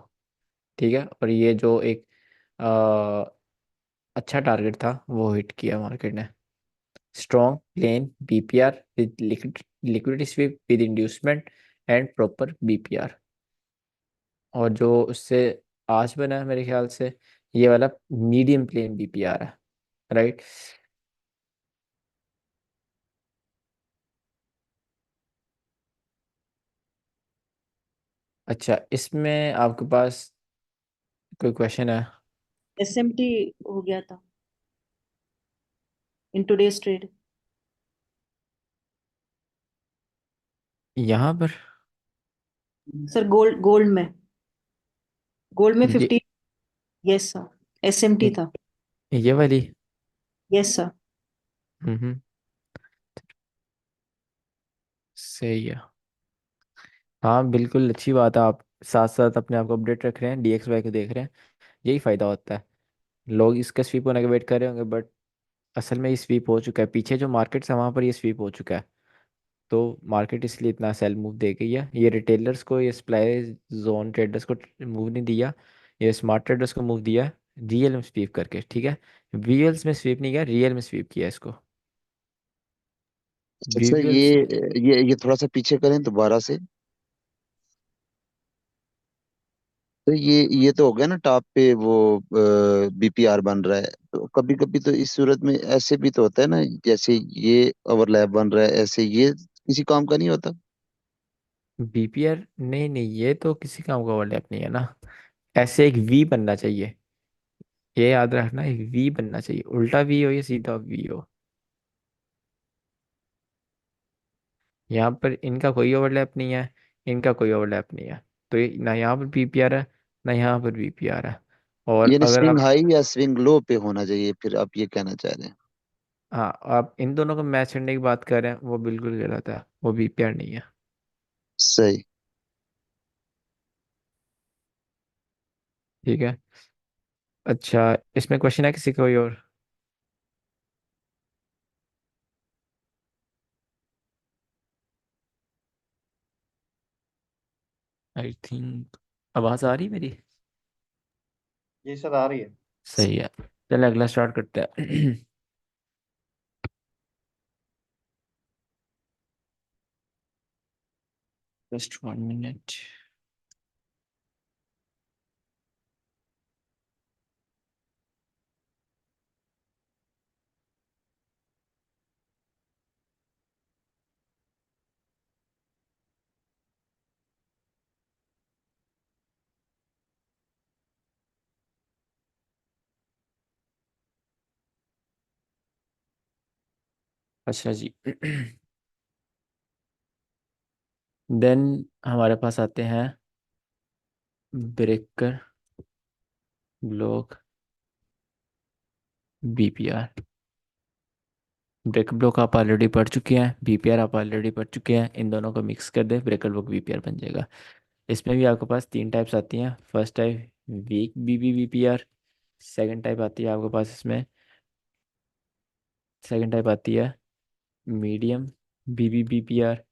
ठीक है। और ये जो एक अ, अच्छा टारगेट था वो हिट किया मार्केट ने। Strong plain BPR with liquidity sweep with inducement and proper BPR. और जो उससे आज बना है मेरे ख्याल से, ये वाला मीडियम प्लेन बीपीआर है, राइट। अच्छा, इसमें आपके पास कोई क्वेश्चन है? एसएमटी हो गया था इन टुडेज ट्रेड। यहाँ पर सर गोल्ड में ये 50। यस सर, एसएमटी था। ये वाली, यस सर। हम्म, सही है। हाँ बिल्कुल, अच्छी बात है, आप साथ साथ अपने आप को अपडेट रख रहे हैं, डीएक्सवाई को देख रहे हैं, यही फ़ायदा होता है। लोग इसका स्वीप होने का वेट कर रहे होंगे, बट असल में ये स्वीप हो चुका है, पीछे जो मार्केट्स है वहाँ पर ये स्वीप हो चुका है। तो मार्केट इसलिए इतना सेल मूव दे गई है, ये रिटेलर्स को, ये सप्लाई जोन ट्रेडर्स को मूव नहीं दिया, ये स्मार्ट ट्रेडर्स को मूव दिया है। रियल में स्वीप करके, ठीक है। वीएल्स में स्वीप नहीं किया, रियल में स्वीप किया इसको। अच्छा सर, वीवीएल्स। ये थोड़ा सा पीछे करें दोबारा से। तो ये तो हो गया ना, टॉप पे वो बीपीआर बन रहा है। तो कभी कभी तो इस सूरत में ऐसे भी तो होता है ना, जैसे ये ओवरलैप बन रहा है, ऐसे ये किसी काम का नहीं होता। बीपीआर नहीं नहीं, ये तो किसी काम का ओवरलैप नहीं है ना। ऐसे एक वी बनना चाहिए, ये याद रखना, एक वी बनना चाहिए, उल्टा वी हो या सीधा वी हो। यहाँ पर इनका कोई ओवरलैप नहीं है, इनका कोई ओवरलैप नहीं है। तो ये ना यहाँ पर बीपीआर है, ना यहाँ पर बीपीआर है। और यानी अगर स्विंग आप, हाई या स्विंग लो पे होना चाहिए, फिर आप ये कहना चाह रहे हैं। हाँ, आप इन दोनों को मैच करने की बात कर रहे हैं, वो बिल्कुल गलत है, वो बीपीआर नहीं है। सही। ठीक है। अच्छा, इसमें क्वेश्चन है किसी कोई और? आई थिंक आवाज़ आ रही है मेरी? ये सर आ रही है। सही है। चल अगला स्टार्ट करते हैं। Just 1 minute. अच्छा जी। देन हमारे पास आते हैं breaker block BPR. Breaker block आप ऑलरेडी पढ़ चुके हैं, बीपीआर आप ऑलरेडी पढ़ चुके हैं। इन दोनों को मिक्स कर दे, ब्रेकर ब्लॉक बीपीआर बन जाएगा। इसमें भी आपके पास तीन टाइप्स आती हैं। First type weak BPR, second type आती है आपके पास इसमें, सेकंड टाइप आती है medium BPR,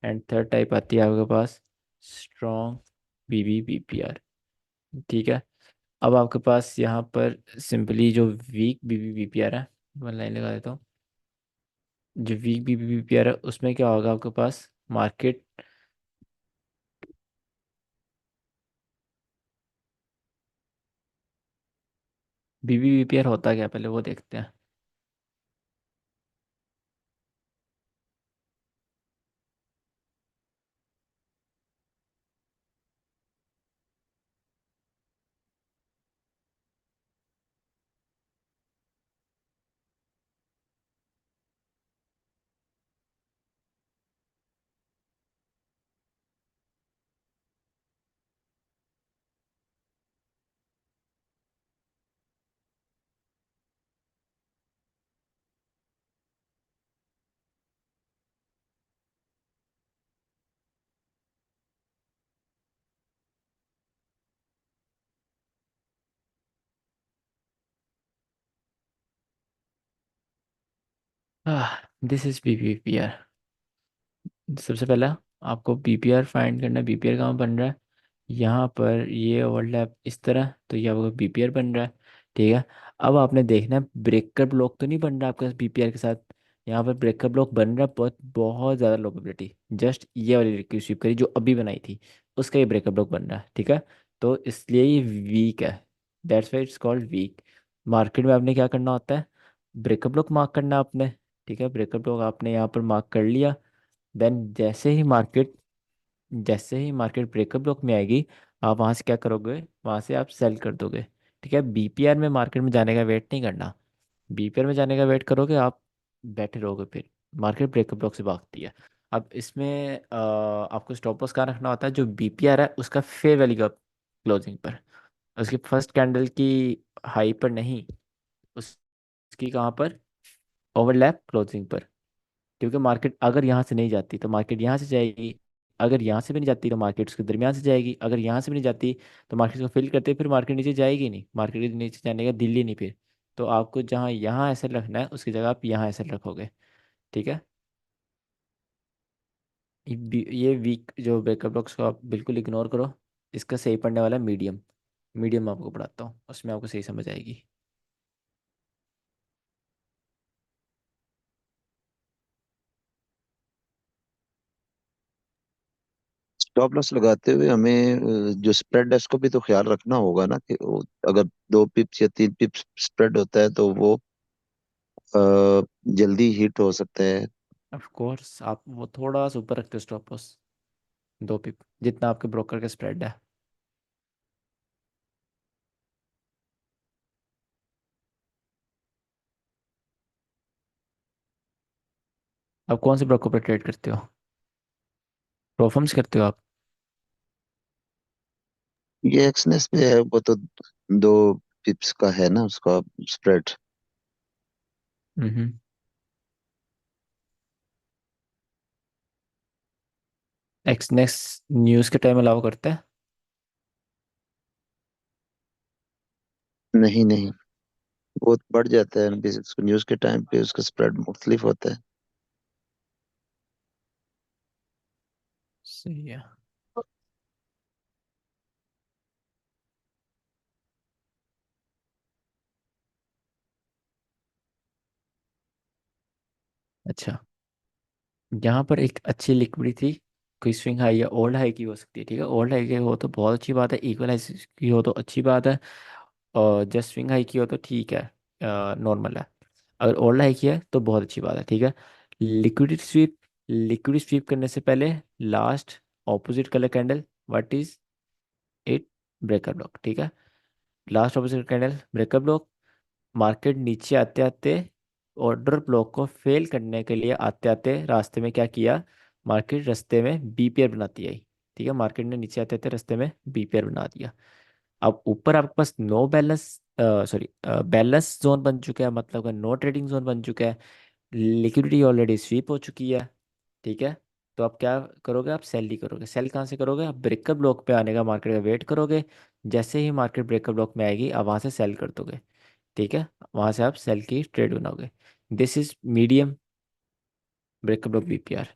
and third type आती है आपके पास स्ट्रॉन्ग बीपीआर। ठीक है। अब आपके पास यहाँ पर सिंपली जो वीक बीपीआर है, मैं लाइन लगा देता हूँ। जो वीक बीपीआर है उसमें क्या होगा आपके पास, मार्केट बीपीआर होता क्या है, पहले वो देखते हैं। This is BPR. सबसे पहला आपको बीपीआर फाइंड करना है। बीपीआर कहाँ बन रहा है, यहाँ पर ये ओवरलैप इस तरह, तो ये आपका बीपीआर बन रहा है। ठीक है। अब आपने देखना है ब्रेकर ब्लॉक तो नहीं बन रहा आपके पास बीपीआर के साथ। यहाँ पर ब्रेकर ब्लॉक बन रहा है, बहुत बहुत ज़्यादा लो प्रोबेबिलिटी। जस्ट ये वाली रिक्वेस्ट स्वीप करी जो अभी बनाई थी, उसका ये ब्रेकर ब्लॉक बन रहा है। ठीक है। तो इसलिए ये वीक है, that's why it's called weak. Market में आपने क्या करना होता है, ब्रेकर ब्लॉक मार्क करना है आपने। ठीक है, ब्रेकर ब्लॉक आपने यहाँ पर मार्क कर लिया। देन जैसे ही मार्केट ब्रेकअप ब्लॉक में आएगी, आप वहां से क्या करोगे, वहां से आप सेल कर दोगे। ठीक है। बीपीआर में मार्केट में जाने का वेट नहीं करना। बीपीआर में जाने का वेट करोगे आप, बैठे रहोगे, फिर मार्केट ब्रेकअप ब्लॉक से भागती है। अब इसमें आपको स्टॉप लॉस कहाँ रखना होता है, जो बीपीआर है उसका फेयर वैल्यू का क्लोजिंग पर, उसकी फर्स्ट कैंडल की हाई पर नहीं, उसकी कहाँ पर, ओवरलैप क्लोजिंग पर। क्योंकि मार्केट अगर यहाँ से नहीं जाती तो मार्केट यहाँ से जाएगी, अगर यहाँ से भी नहीं जाती तो मार्केट उसके दरमियान से जाएगी, अगर यहाँ से भी नहीं जाती तो मार्केट को फिल करते फिर मार्केट नीचे जाएगी नहीं, मार्केट के नीचे जाने का दिल्ली नहीं फिर। तो आपको जहाँ यहाँ ऐसे रखना है उसकी जगह आप यहाँ ऐसे रखोगे। ठीक है। ये वीक जो ब्रेकअप ब्लॉक्स को आप बिल्कुल इग्नोर करो, इसका सही पड़ने वाला है मीडियम। मीडियम आपको पढ़ाता हूँ, उसमें आपको सही समझ आएगी। स्टॉप लॉस लगाते हुए हमें जो स्प्रेड है उसको भी तो ख्याल रखना होगा ना कि अगर 2 पिप्स या 3 पिप्स स्प्रेड होता है तो वो अ, जल्दी हिट हो सकता है। ऑफ कोर्स आप वो थोड़ा सा ऊपर रखते हो स्टॉप लॉस, 2 पिप जितना आपके ब्रोकर का स्प्रेड है। आप कौन से ब्रोकर पर ट्रेड करते हो? प्रोफर्म्स करते हो आप? ये एक्सनेस पे है, वो तो 2 पिप्स का है ना उसका स्प्रेड। हम्म। एक्सनेक्स न्यूज़ के टाइम अलाउ करता है? नहीं नहीं, वो बढ़ जाता है उसको न्यूज के टाइम पे उसका स्प्रेड मुख्तलिफ होता है। सही है। अच्छा, यहाँ पर एक अच्छी लिक्विडिटी कोई स्विंग हाई या ओल्ड हाई की हो सकती है, ठीक है। ओल्ड हाई की हो तो बहुत अच्छी बात है, इक्वल हाई की हो तो अच्छी बात है, और जस्ट स्विंग हाई की हो तो ठीक है, नॉर्मल है। अगर ओल्ड हाई की है तो बहुत अच्छी बात है, ठीक है। लिक्विडिटी स्वीप करने से पहले last opposite colour candle, what is it? Breaker block, ठीक है। Last opposite candle breaker block. Market नीचे आते आते ऑर्डर ब्लॉक को फेल करने के लिए आते आते रास्ते में क्या किया, मार्केट रास्ते में बी पेयर बनाती आई, ठीक है। मार्केट ने नीचे आते आते रास्ते में बी पेयर बना दिया। अब ऊपर आपके पास no balance, sorry balance zone बन चुका है, मतलब का नो ट्रेडिंग जोन बन चुका है, लिक्विडिटी ऑलरेडी स्वीप हो चुकी है, ठीक है। तो आप क्या करोगे, आप सेल ही करोगे। सेल कहाँ से करोगे? आप ब्रेकअप ब्लॉक पे आने का मार्केट का वेट करोगे, जैसे ही मार्केट ब्रेकअप ब्लॉक में आएगी आप वहां से सेल कर दोगे, ठीक है। वहां से आप सेल की ट्रेड बनाओगे। This is medium breakup block BPR,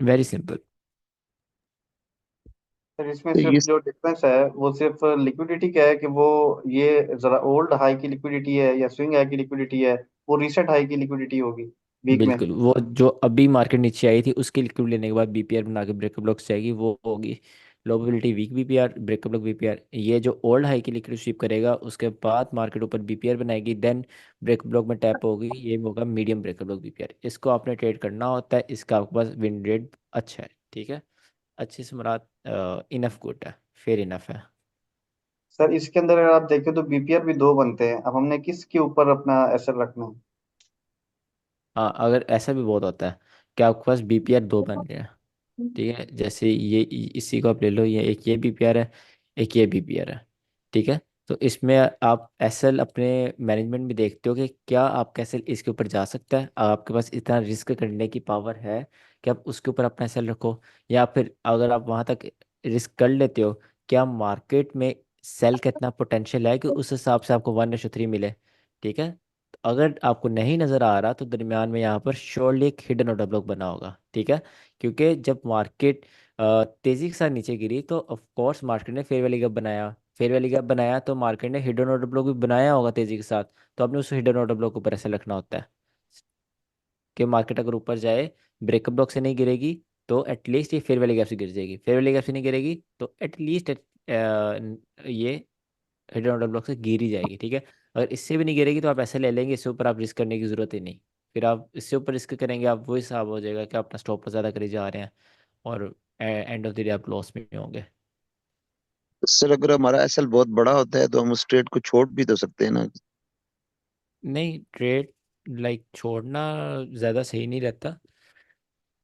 very simple. Sir इसमें तो सिर्फ ये जो डिफरेंस है वो सिर्फ लिक्विडिटी का है कि वो ये जरा ओल्ड हाई की लिक्विडिटी है या स्विंग हाई की लिक्विडिटी है, वो रिसेंट हाई की लिक्विडिटी होगी वीक में। बिल्कुल, वो जो अभी मार्केट नीचे आई थी उसकी लिक्विड लेने के बाद बीपीआर बना के ब्रेकअप ब्लॉक से जाएगी, वो होगी low probability weak BPR, breakup block BPR. ये जो ओल्ड हाई की लिक्विड स्वीप करेगा उसके बाद मार्केट ऊपर बीपीआर बनाएगी, देन ब्रेकअप ब्लॉक में टैप होगी, ये होगा मीडियम ब्रेकअप ब्लॉक बीपीआर। इसको आपने ट्रेड करना होता है, इसका आपके पास विन रेट अच्छा है, ठीक है। अच्छे से मुराद इनफ गुड है, फेयर इनफ है। सर इसके अंदर अगर आप देखें तो बीपीआर भी दो बनते हैं, अब हमने किसके ऊपर अपना एसएल रखना है? हाँ, अगर ऐसा भी बहुत होता है कि आपके पास बीपीआर 2 बन गया, ठीक है। जैसे ये इसी को आप ले लो, ये एक ये बीपीआर है, एक ये बीपीआर है, ठीक है। तो इसमें आप एसएल अपने मैनेजमेंट में देखते हो कि क्या आपका एसएल इसके ऊपर जा सकता है, आपके पास इतना रिस्क करने की पावर है कि आप उसके ऊपर अपना एसएल रखो, या फिर अगर आप वहां तक रिस्क कर लेते हो, क्या मार्केट में सेल का इतना पोटेंशियल है कि उस हिसाब से आपको 1:3 मिले, ठीक है। तो अगर आपको नहीं नजर आ रहा तो दरमियान में यहाँ पर श्योरली एक हिडन ऑर्डर ब्लॉक बना होगा, ठीक है। क्योंकि जब मार्केट तेजी के साथ नीचे गिरी तो ऑफ कोर्स मार्केट ने फेयर वैल्यू गैप बनाया, फेयर वैल्यू गैप बनाया तो मार्केट ने हिडन ऑर्डर ब्लॉक भी बनाया होगा तेजी के साथ, तो आपने उस हिडन ऑर्डर ब्लॉक ऊपर ऐसे रखना होता है कि मार्केट अगर ऊपर जाए, ब्रेकअप ब्लॉक से नहीं गिरेगी तो एटलीस्ट ये फेयर वैल्यू गैप से गिर जाएगी, फेयर वैल्यू गैप से नहीं गिरेगी तो एटलीस्ट ये हिडन ऑर्डर ब्लॉक से गिर ही जाएगी, ठीक है। अगर इससे भी नहीं गिरेगी तो आप ऐसे ले लेंगे, इससे ऊपर आप रिस्क करने की जरूरत ही नहीं। फिर आप इससे ऊपर रिस्क करेंगे, आप वो हिसाब हो जाएगा कि आप अपना स्टॉप ज़्यादा करे जा रहे हैं, और एंड ऑफ द डे आप लॉस में होंगे। सर अगर हमारा एसएल बहुत बड़ा होता है तो हम उस ट्रेड को छोड़ भी तो सकते हैं ना। नहीं, ट्रेड लाइक छोड़ना ज़्यादा सही नहीं रहता,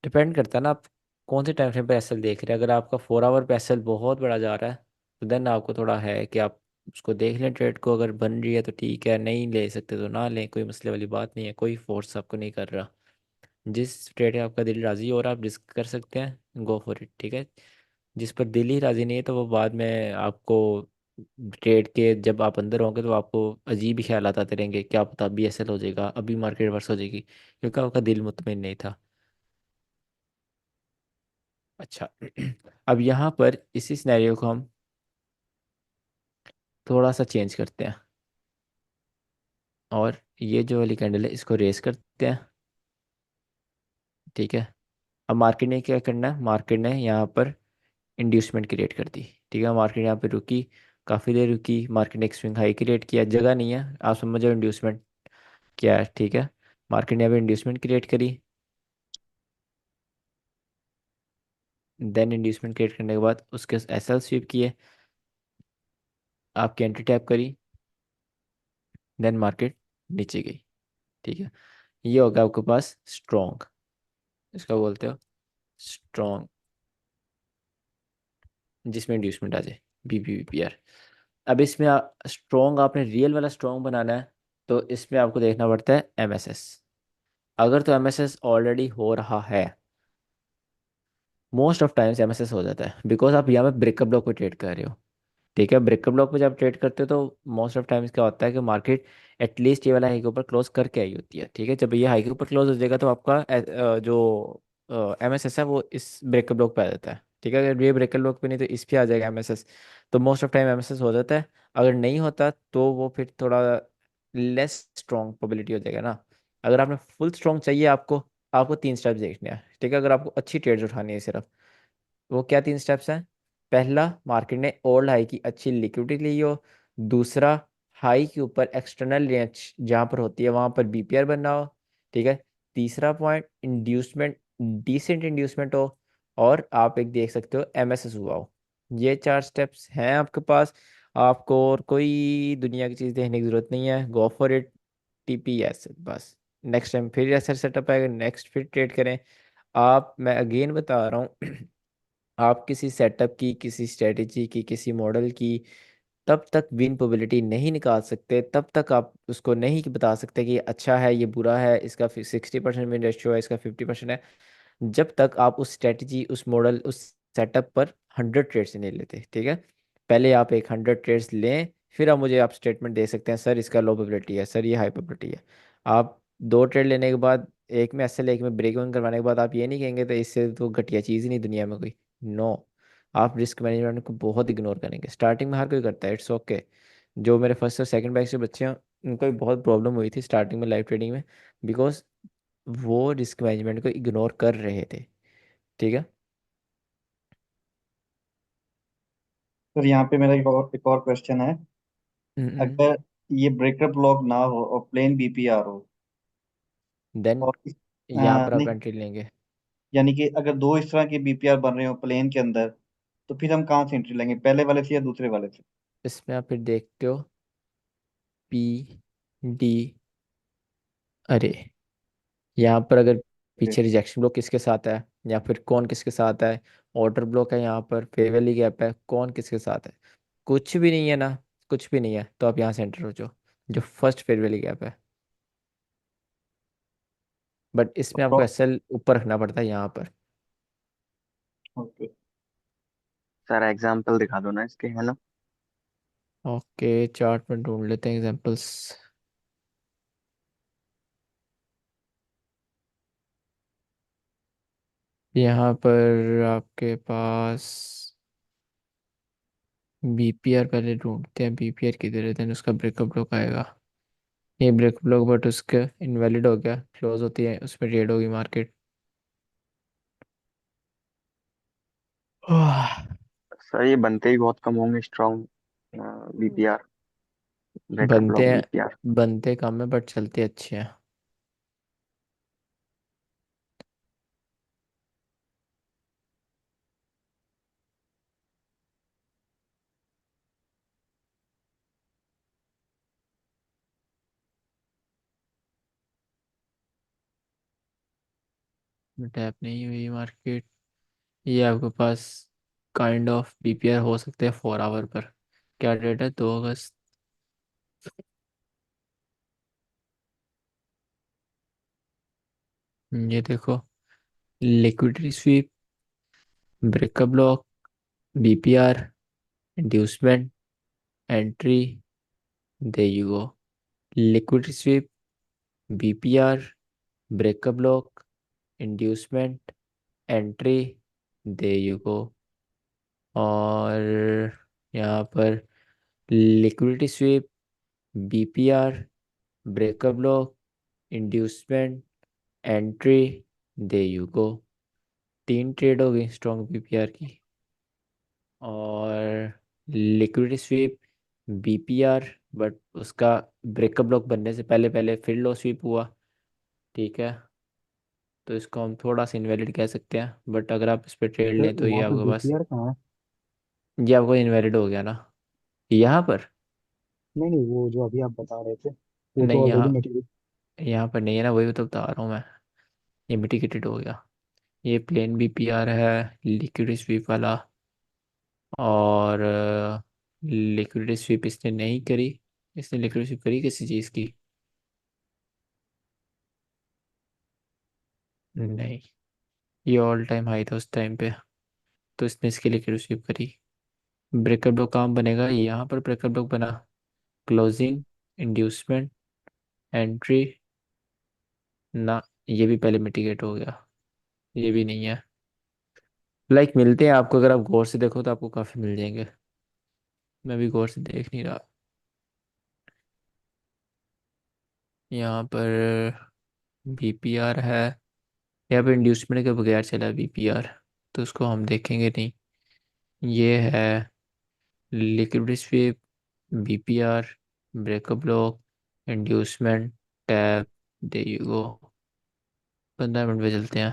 डिपेंड करता है ना आप कौन से टाइम फ्रेम पे एसएल देख रहे हैं। अगर आपका 4 आवर पे एसएल बहुत बड़ा जा रहा है तो देन आपको थोड़ा है कि आप उसको देख लें ट्रेड को, अगर बन रही है तो ठीक है, नहीं ले सकते तो ना लें, कोई मसले वाली बात नहीं है, कोई फोर्स आपको नहीं कर रहा। जिस ट्रेड में आपका दिल राज़ी हो रहा है आप रिस्क कर सकते हैं, गो फॉर इट, ठीक है। जिस पर दिल ही राज़ी नहीं है तो वो बाद में आपको ट्रेड के जब आप अंदर होंगे तो आपको अजीब ही ख्याल आते रहेंगे, क्या पता अभी एसएल हो जाएगा, अभी मार्केट रिवर्स हो जाएगी, क्योंकि आपका दिल मुतमिन नहीं था। अच्छा अब यहाँ पर इसी सिनेरियो को हम थोड़ा सा चेंज करते हैं, और ये जो वाली कैंडल है इसको रेस करते हैं। ठीक है, अब मार्केट ने क्या करना है, मार्केट ने यहाँ पर इंड्यूसमेंट क्रिएट कर दी। ठीक है, मार्केट यहाँ पे रुकी, काफ़ी देर रुकी, मार्केट ने एक स्विंग हाई क्रिएट किया, जगह नहीं है, आप समझो इंड्यूसमेंट क्या है। ठीक है, मार्केट ने यहाँ पे इंड्यूसमेंट क्रिएट करी, देन इंड्यूसमेंट क्रिएट करने के बाद उसके एस एल स्वीप किए, आपकी एंट्री टैप करी, देन मार्केट नीचे गई। ठीक है, ये होगा आपके पास स्ट्रॉन्ग, इसका बोलते हो स्ट्रॉन्ग, जिसमें इंड्यूसमेंट आ जाए, BPPR। अब इसमें स्ट्रॉन्ग, आपने रियल वाला स्ट्रॉन्ग बनाना है, तो इसमें आपको देखना पड़ता है MSS। अगर तो MSS ऑलरेडी हो रहा है, मोस्ट ऑफ टाइम्स MSS हो जाता है, बिकॉज आप यहाँ पे ब्रेकअप ब्लॉक पे ट्रेड कर रहे हो। ठीक है, ब्रेकअप ब्लॉक पे जब ट्रेड करते हो तो मोस्ट ऑफ टाइम्स क्या होता है कि मार्केट एटलीस्ट ये वाला हाई के ऊपर क्लोज करके आई होती है। ठीक है, जब ये हाई के ऊपर क्लोज हो जाएगा तो आपका जो MSS है वो इस ब्रेकअप ब्लॉक पे आ जाता है। ठीक है, अगर ये ब्रेकअप ब्लॉक पे नहीं तो इस पे आ जाएगा MSS। तो मोस्ट ऑफ टाइम MSS हो जाता है, अगर नहीं होता तो वो फिर थोड़ा लेस स्ट्रॉन्ग प्रोबेबिलिटी हो जाएगा ना। अगर आपने फुल स्ट्रॉन्ग चाहिए आपको, आपको 3 स्टेप्स देखने हैं। ठीक है, अगर आपको अच्छी ट्रेड्स उठानी है सिर्फ, वो क्या 3 स्टेप्स हैं। पहला, मार्केट ने ओल्ड हाई की अच्छी लिक्विडिटी ली हो। दूसरा, हाई के ऊपर एक्सटर्नल रेंज जहाँ पर होती है वहाँ पर BPR बनना हो। ठीक है, तीसरा पॉइंट, इंड्यूसमेंट, डिसेंट इंड्यूसमेंट हो, और आप एक देख सकते हो MSS हुआ हो। ये 4 स्टेप्स हैं आपके पास, आपको और कोई दुनिया की चीज़ देखने की जरूरत नहीं है। गो फॉर इट, TPS बस। नेक्स्ट टाइम फिर ऐसा सेटअप आएगा, नेक्स्ट फिर ट्रेड करें। आप, मैं अगेन बता रहा हूँ, आप किसी सेटअप की, किसी स्ट्रेटेजी की, किसी मॉडल की तब तक विन प्रोबेबिलिटी नहीं निकाल सकते, तब तक आप उसको नहीं बता सकते कि ये अच्छा है ये बुरा है, इसका 60% विन रेशियो है, इसका 50% है, जब तक आप उस स्ट्रेटजी, उस मॉडल, उस सेटअप पर 100 ट्रेड्स नहीं लेते। ठीक है, पहले आप एक 100 ट्रेड्स लें, फिर आप मुझे आप स्टेटमेंट दे सकते हैं सर इसका लो प्रोबेबिलिटी है, सर ये हाई प्रोबेबिलिटी है। आप 2 ट्रेड लेने के बाद, एक में SL एक में ब्रेक इवन करवाने के बाद आप ये नहीं कहेंगे तो इससे तो घटिया चीज़ ही नहीं दुनिया में कोई। नो, आप रिस्क मैनेजमेंट को बहुत इग्नोर करेंगे, स्टार्टिंग में हर कोई करता है, इट्स ओके। जो मेरे फर्स्ट और सेकंड बैच के बच्चे हैं उनको भी बहुत प्रॉब्लम हुई थी स्टार्टिंग में लाइव ट्रेडिंग में, बिकॉज वो रिस्क मैनेजमेंट को इग्नोर कर रहे थे। ठीक है। फिर यहाँ पे मेरा एक और क्वेश्चन है। अगर ये ब्रेकअप लॉग ना हो और प्लेन बीपीआर हो, देन और यहाँ पर आप नहीं, एंट्री लेंगे। यानी कि अगर दो इस तरह के बीपीआर बन रहे हो प्लेन के अंदर, तो फिर हम कहाँ से एंट्री लेंगे, पहले वाले से या दूसरे वाले से? इसमें आप फिर देखते हो PD, अरे यहाँ पर अगर Okay. पीछे रिजेक्शन ब्लॉक किसके साथ है, या फिर कौन किसके साथ है, ऑर्डर ब्लॉक है यहाँ पर, फेयर वैली गैप है, कौन किसके साथ है, कुछ भी नहीं है ना, कुछ भी नहीं है, तो आप यहाँ से एंटर हो जाओ, जो फर्स्ट फेयर वैली गैप है। बट इसमें आपको SL ऊपर रखना पड़ता है यहाँ पर। ओके। सर एग्जाम्पल दिखा दो ना इसके, है ना। ओके, चार्ट में ढूंढ लेते हैं एग्जांपल्स। यहाँ पर आपके पास BPR पहले ढूंढते हैं, BPR किधर है, देन उसका ब्रेकअप ब्लॉक आएगा। ये ब्रेकअप ब्लॉक बट उसका इनवैलिड हो गया, क्लोज होती है, उसमें ट्रेड होगी मार्केट। सर ये बनते ही बहुत कम होंगे स्ट्रॉन्ग बीपीआर, ब्रेकअप बनते ब्लॉक बीपीआर। हैं, बनते कम है बट चलते अच्छे हैं। टैप नहीं हुई मार्केट। ये आपके पास काइंड ऑफ BPR हो सकते हैं 4 आवर पर। क्या डेट है, 2 अगस्त। ये देखो, liquidity SVEEP, breakup block, BPR, inducement, entry, there you go, liquidity sweep, BPR, breakup block, inducement, entry, there you go। और यहाँ पर liquidity SVEEP, BPR, breakup block, inducement, entry, they you go. 3 trade हो गई strong BPR की। और liquidity SVEEP, BPR, but उसका breakup block बनने से पहले पहले फिर लो स्वीप हुआ। ठीक है, तो इसको हम थोड़ा सा इनवैलिड कह सकते हैं, बट अगर आप इस पर ट्रेड सर लें तो ये वहाँ पे आपके पास, बीपीआर कहाँ है? ये आपको इनवैलिड हो गया ना यहाँ पर। नहीं नहीं, वो जो अभी आप बता रहे थे वो तो नहीं, ऑलरेडी यहाँ मटेरियल। यहाँ पर नहीं है ना, वही तो बता रहा हूँ मैं। ये मिटिगेटेड हो गया। ये प्लेन बीपीआर है, लिक्विडिटी स्वीप वाला। और लिक्विडिटी स्वीप इसने नहीं करी। इसने लिक्विडिटी स्वीप करी किसी चीज़ की? नहीं, ये ऑल टाइम हाई था उस टाइम पे, तो इसने इसके लिक्विडिटी स्वीप करी। ब्रेकअप ब्लॉक काम बनेगा, यहाँ पर ब्रेकअप ब्लॉक बना। क्लोजिंग, इंड्यूसमेंट, एंट्री, ना, ये भी पहले मिटिगेट हो गया। ये भी नहीं है। मिलते हैं आपको, अगर आप गौर से देखो तो आपको काफ़ी मिल जाएंगे। मैं भी गौर से देख नहीं रहा। यहाँ पर बीपीआर है, यहाँ पे इंड्यूसमेंट के बगैर चला बीपीआर, तो उसको हम देखेंगे नहीं। ये है liquidity SVEEP, BPR, breakup block, inducement, tab, they you go. 15 minute पे चलते हैं।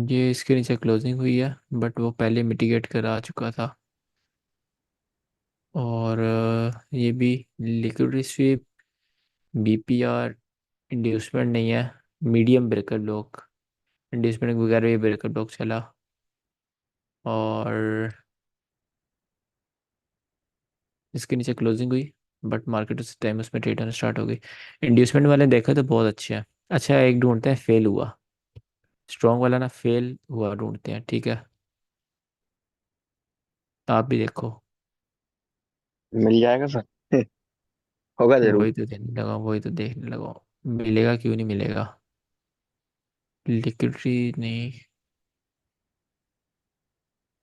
ये इसके नीचे क्लोजिंग हुई है, बट वो पहले मिटिगेट करा चुका था। और ये भी लिक्विडिटी स्वीप, बीपीआर, इंड्यूसमेंट नहीं है, मीडियम ब्रेकर ब्लॉक, इंड्यूसमेंट के बगैर ये ब्रेकर ब्लॉक चला। और इसके नीचे क्लोजिंग हुई, बट मार्केट उस टाइम उसमें ट्रेड होना स्टार्ट हो गई। इंड्यूसमेंट वाले देखा तो बहुत अच्छे हैं। अच्छा, एक ढूंढते हैं फेल हुआ, स्ट्रॉन्ग वाला ना फेल हुआ ढूंढते हैं, ठीक है? आप भी देखो। मिल जाएगा सर। होगा जरूर। वही तो देखने लगा, वही तो देखने लगा। मिलेगा क्यों नहीं मिलेगा? लिक्विडिटी नहीं,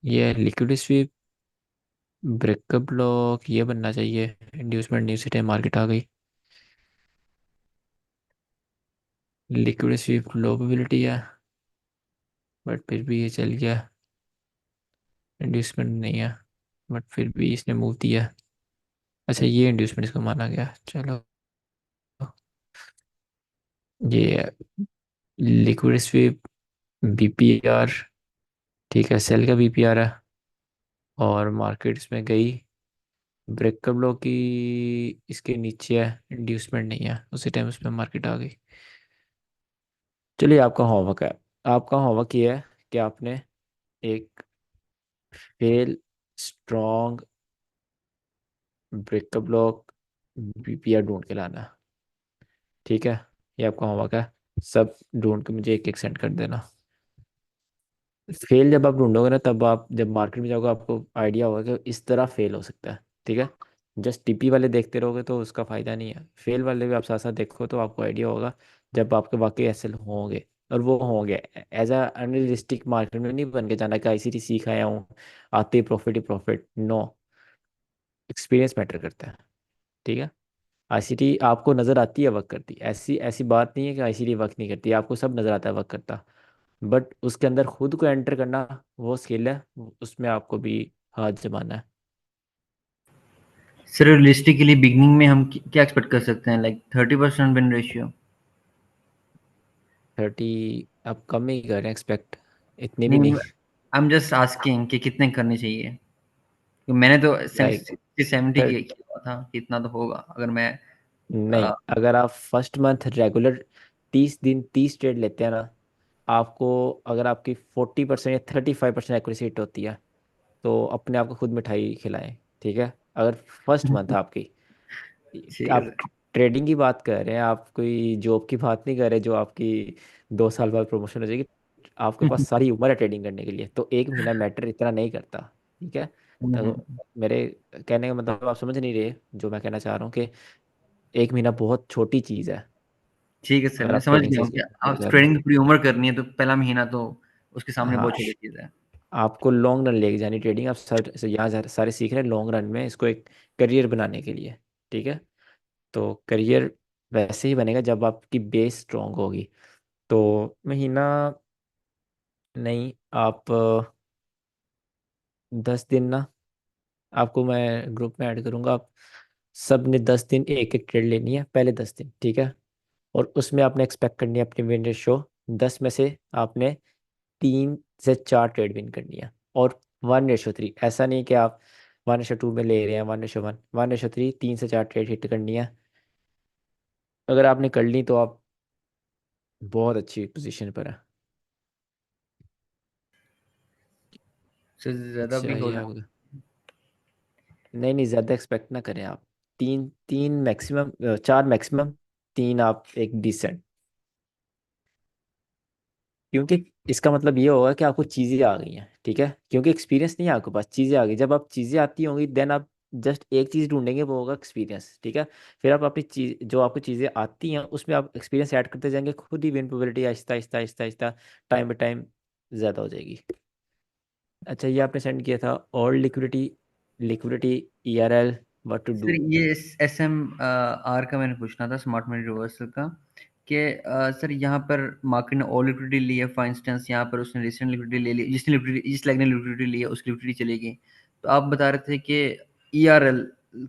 ये लिक्विडिटी स्वीप, ब्रेकअप ब्लॉक ये बनना चाहिए। इंड्यूसमेंट न्यू सिटी मार्केट आ गई। लिक्विडिटी स्वीप लो प्रोबेबिलिटी है, बट फिर भी ये चल गया। इंड्यूसमेंट नहीं है, बट फिर भी इसने मूव दिया। अच्छा, ये इंड्यूसमेंट इसको माना गया, चलो। ये लिक्विड स्वीप, बीपीआर, ठीक है, सेल का बीपीआर है। और मार्केट इसमें गई, ब्रेकअप ब्लॉक की इसके नीचे है, इंड्यूसमेंट नहीं है, उसी टाइम उसमें मार्केट आ गई। चलिए, आपका होमवर्क है। आपका होमवर्क ये है कि आपने एक fail strong breakup block BPR ढूंढ के लाना है, ठीक है? ये आपका होमवर्क है। सब ढूंढ के मुझे एक एक सेंड कर देना। फेल जब आप ढूंढोगे ना, तब आप जब मार्केट में जाओगे आपको आइडिया होगा कि इस तरह फेल हो सकता है, ठीक है? जस्ट टीपी वाले देखते रहोगे तो उसका फायदा नहीं है। फेल वाले भी आप साथ साथ देखो तो आपको आइडिया होगा, जब आपके वाकई एसएल होंगे। और वो होंगे एज अ अनरियलिस्टिक, मार्केट में नहीं बन के जाना कि आईसीटी सीख आया हूँ, आते ही प्रॉफिट। नो, एक्सपीरियंस मैटर करता है, ठीक है? आईसीटी आपको नज़र आती है वर्क करती, ऐसी ऐसी बात नहीं है कि आईसीटी वर्क नहीं करती, आपको सब नज़र आता है वर्क करता। बट उसके अंदर खुद को एंटर करना, वो स्किल है, उसमें आपको भी हाथ जमाना है। सर रियलिस्टिकली बिगनिंग में हम क्या एक्सपेक्ट कर सकते हैं, लाइक 30% विन रेशियो? 30? आप कम ही कर रहे हैं एक्सपेक्ट, इतने भी नहीं, नहीं। आई एम जस्ट आस्किंग कि कितने करने चाहिए, क्योंकि मैंने तो लाइक 60-70 किया था कि इतना तो होगा अगर मैं नहीं, अगर आप फर्स्ट मंथ रेगुलर 30 दिन 30 ट्रेड लेते हैं ना, आपको, अगर आपकी 40% या 35% एक्यूरेसी हिट होती है, तो अपने आप को खुद मिठाई खिलाएं, ठीक है? अगर फर्स्ट मंथ आपकी, ठीक है आप सर। ट्रेडिंग की बात कर रहे हैं, आप कोई जॉब की बात नहीं कर रहे जो आपकी 2 साल बाद प्रमोशन हो जाएगी। आपके पास सारी उम्र है ट्रेडिंग करने के लिए, तो एक महीना मैटर इतना नहीं करता, ठीक है? तो मेरे कहने का मतलब आप समझ नहीं रहे जो मैं कहना चाह रहा हूँ, कि एक महीना बहुत छोटी चीज़ है ठीक है सर, अगर मैं आप समझ ट्रेडिंग गया से हूँ कि कर आप रहे हो। ट्रेडिंग तो पूरी उम्र करनी है, तो पहला महीना तो उसके सामने हाँ, बहुत छोटी चीज़ है। आपको लॉन्ग रन लेके जानी ट्रेडिंग। आप यहाँ सारे सीख रहे हैं लॉन्ग रन में, इसको एक करियर बनाने के लिए। ठीक है, तो करियर वैसे ही बनेगा जब आपकी बेस स्ट्रांग होगी। तो महीना नहीं, आप 10 दिन ना, आपको मैं ग्रुप में ऐड करूंगा। आप सब ने 10 दिन एक एक ट्रेड लेनी है, पहले 10 दिन, ठीक है। और उसमें आपने एक्सपेक्ट करनी है अपनी विन रेशो 10 में से आपने 3 से 4 ट्रेड विन करनी है। और 1:3, ऐसा नहीं कि आप 1:2 में ले रहे हैं, 1:1, 1:3, 3 से 4 ट्रेड हिट करनी है। अगर आपने कर ली तो आप बहुत अच्छी पोजीशन पर है। सर ज़्यादा अच्छा, भी हो ये जाए। आप नहीं नहीं, ज़्यादा एक्सपेक्ट ना करें आप। तीन तीन मैक्सिमम, 4 मैक्सिमम, 3 आप एक डिसेंट। क्योंकि इसका मतलब ये होगा कि आपको चीज़ें आ गई हैं, ठीक है। क्योंकि एक्सपीरियंस नहीं है आपके पास, चीज़ें आ गई। जब आप चीज़ें आती होंगी देन आप जस्ट एक चीज़ ढूंढेंगे, वो होगा एक्सपीरियंस, ठीक है। फिर आप अपनी चीज, जो आपको चीज़ें आती हैं उसमें आप एक्सपीरियंस ऐड करते जाएंगे, खुद ही win probability Aahista Aahista Aahista Aahista time by time ज़्यादा हो जाएगी। अच्छा, ये आपने सेंड किया था और liquidity, liquidity, ERL, what to sir do. ये SMR का मैंने पूछना था, स्मार्ट मनी रिवर्सल का, कि सर यहाँ पर मार्केट ने ऑल लिक्विडिटी ली है, फॉर इंस्टेंस यहाँ पर उसने रिसेंट लिक्विडिटी ले ली, जिस लेग ने लिक्विडिटी ली है उसकी लिक्विडिटी चलेगी। तो आप बता रहे थे कि ERL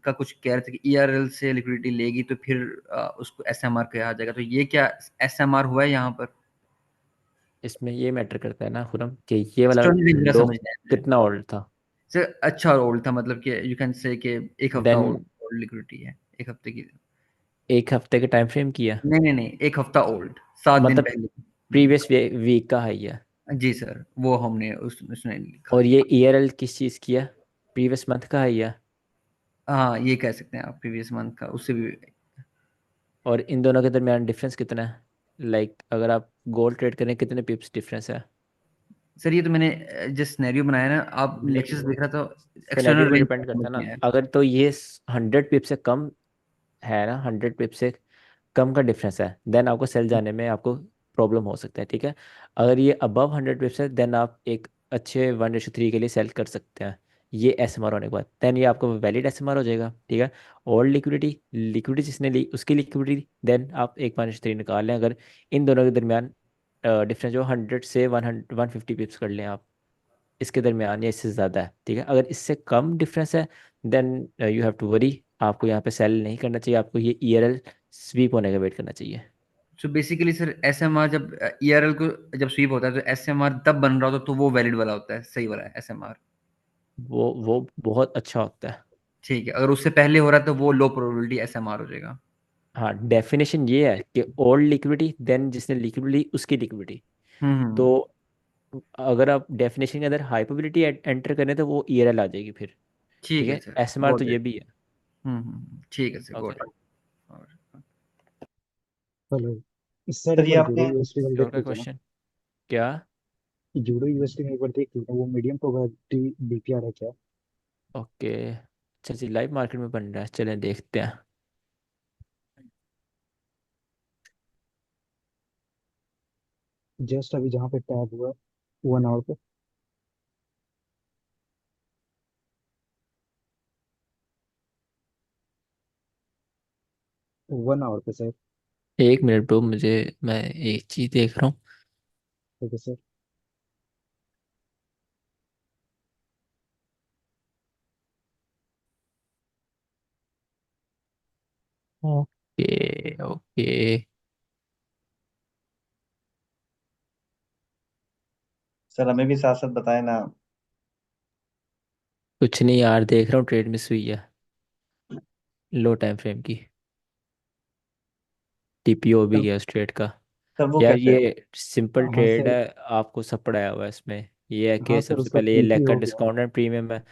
का कुछ कह रहे थे कि ERL से लिक्विडिटी लेगी तो फिर उसको SMR कहा जाएगा। तो ये क्या SMR हुआ है यहाँ पर? इसमें ये मैटर करता है ना खुरम, कि ये वाला स्टोरी जरा लो समझना है कितना ओल्ड था। सर। अच्छा ओल्ड था, मतलब कि यू कैन से कि एक हफ्ता देन ओल्ड लिक्विडिटी है, एक हफ्ते की। एक हफ्ते के टाइम फ्रेम किया, नहीं नहीं नहीं, एक हफ्ता ओल्ड, 7 दिन मतलब पहले। प्रीवियस वीक का है ये। जी सर, वो हमने उसने लिखा और है। ये ERL किस चीज़ की है, प्रीवियस मंथ का है ये। हाँ ये कह सकते हैं आप, प्रीवियस मंथ का, उससे भी। और इन दोनों के दरमियान डिफरेंस कितना है, लाइक अगर आप गोल्ड ट्रेड करें कितने पिप्स डिफरेंस है। सर ये तो मैंने जिस सिनेरियो बनाया ना, आप लेक्चर्स देख रहा था, सिनेरियो एक्सटर्नल पे रेंज डिपेंड समझ करता है ना। में आया। अगर तो ये 100 पिप से कम है ना, 100 पिप से कम का डिफरेंस है, देन आपको सेल जाने में आपको प्रॉब्लम हो सकता है, ठीक है। अगर ये अबव 100 पिप्स है देन आप एक अच्छे 1:3 के लिए सेल कर सकते हैं। ये SMR होने के बाद देन ये आपको वैलिड SMR हो जाएगा, ठीक है। और लिक्विडिटी, लिक्विडिटी जिसने ली उसकी लिक्विडिटी, देन आप एक 1:3 निकाल लें। अगर इन दोनों के दरमियान डिफरेंस जो 100 से 150 पिप्स कर लें आप, इसके दरमियान या इससे ज़्यादा है, ठीक है। अगर इससे कम डिफरेंस है then you have to worry, आपको यहाँ पे सेल नहीं करना चाहिए, आपको ये ERL स्वीप होने का वेट करना चाहिए। सो बेसिकली सर SMR जब ERL को जब स्वीप होता है तो SMR तब बन रहा होता है, तो वो वैलिड वाला होता है, सही वाला SMR। वो बहुत अच्छा होता है। ठीक है, अगर उससे पहले हो रहा है तो वो लो प्रोबेबिलिटी SMR हो जाएगा। हाँ, डेफिनेशन ये है कि ओल्ड लिक्विडिटी देन जिसने लिक्विडिटी उसकी लिक्विडिटी। तो हम्म। अगर आप डेफिनेशन के अंदर हाई प्रोबेबिलिटी एंटर करें तो वो ERL आ जाएगी फिर, ठीक ठीक है है। सर, SMR तो गॉट ये इट। भी है। ठीक है sir, okay, got it. Hello, इस साइड सर एक ये बार जूडो आपने यूएसडी में और देख का लीजिए ना। क्वेश्चन क्या। जूडो यूएसडी में एक बार देख लीजिए, वो मीडियम प्रोबेबिलिटी बीपीआर है क्या? ओके, अच्छा जी, लाइव मार्केट में बन रहा है, चलें देखते हैं। जस्ट अभी जहाँ पे टैब हुआ 1 आवर पे। 1 आवर पे सर। 1 मिनट ब्रो, मुझे, मैं एक चीज़ देख रहा हूँ। ठीक है सर। ओके ओके, सर हमें भी साथ साथ बताए ना। कुछ नहीं यार, देख रहा हूँ ट्रेड मिस हुई है लो टाइम फ्रेम की। TPO भी सर, गया उस ट्रेड का। सर वो यार कैसे? ये सिंपल हाँ ट्रेड सर। है, आपको सब पढ़ाया हुआ है इसमें। ये है हाँ कि सर, सबसे उसका पहले ये TP लेग का हो गया। डिस्काउंट एंड प्रीमियम है।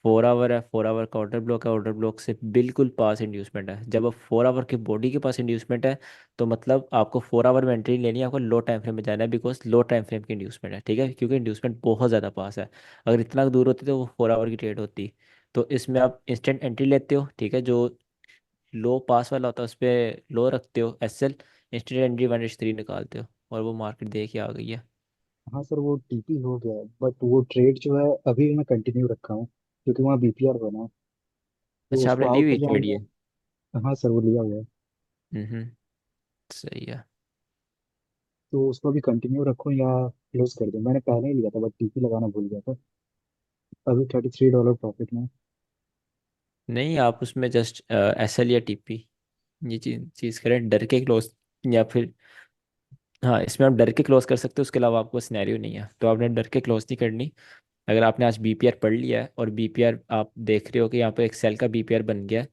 4 आवर है, 4 आवर का ऑर्डर ब्लॉक है, ऑर्डर ब्लॉक से बिल्कुल पास इंड्यूसमेंट है। जब आप 4 आवर की बॉडी के पास इंड्यूसमेंट है तो मतलब आपको 4 आवर में एंट्री लेनी है, आपको लो टाइम फ्रेम में जाना है, बिकॉज लो टाइम फ्रेम की इंड्यूसमेंट है, ठीक है। क्योंकि इंड्यूसमेंट बहुत ज़्यादा पास है। अगर इतना दूर होती तो वो 4 आवर की ट्रेड होती। तो इसमें आप इंस्टेंट एंट्री लेते हो, ठीक है। जो लो पास वाला होता है उस पर लो रखते हो SL, इंस्टेंट एंट्री 1:3 निकालते हो, और वो मार्केट देख के आ गई है। हाँ सर, वो टीपी हो गया है, बट वो ट्रेड जो है अभी मैं कंटिन्यू रखा हूँ क्योंकि वहाँ बीपीआर बना है, तो अच्छा, उसको आपने ली आउट हुई हो ट्रेड ये? जाऊंगा। हाँ सर, वो लिया हुआ है। हम्म। सही है। तो उसको अभी कंटिन्यू रखूँ या क्लोज कर दूँ? मैंने पहले ही लिया था बट टीपी लगाना भूल गया था। अभी $33 प्रॉफिट में। नहीं, आप उसमें जस्ट एसएल या टीपी, ये चीज चीज करें, डर के क्लोज, या फिर हाँ, इसमें आप डर के क्लोज कर सकते हो, उसके अलावा आपको सिनेरियो नहीं है, तो आपने डर के क्लोज नहीं करनी। अगर आपने आज बीपीआर पढ़ लिया है और बीपीआर आप देख रहे हो कि यहाँ पे एक सेल का बीपीआर बन गया है,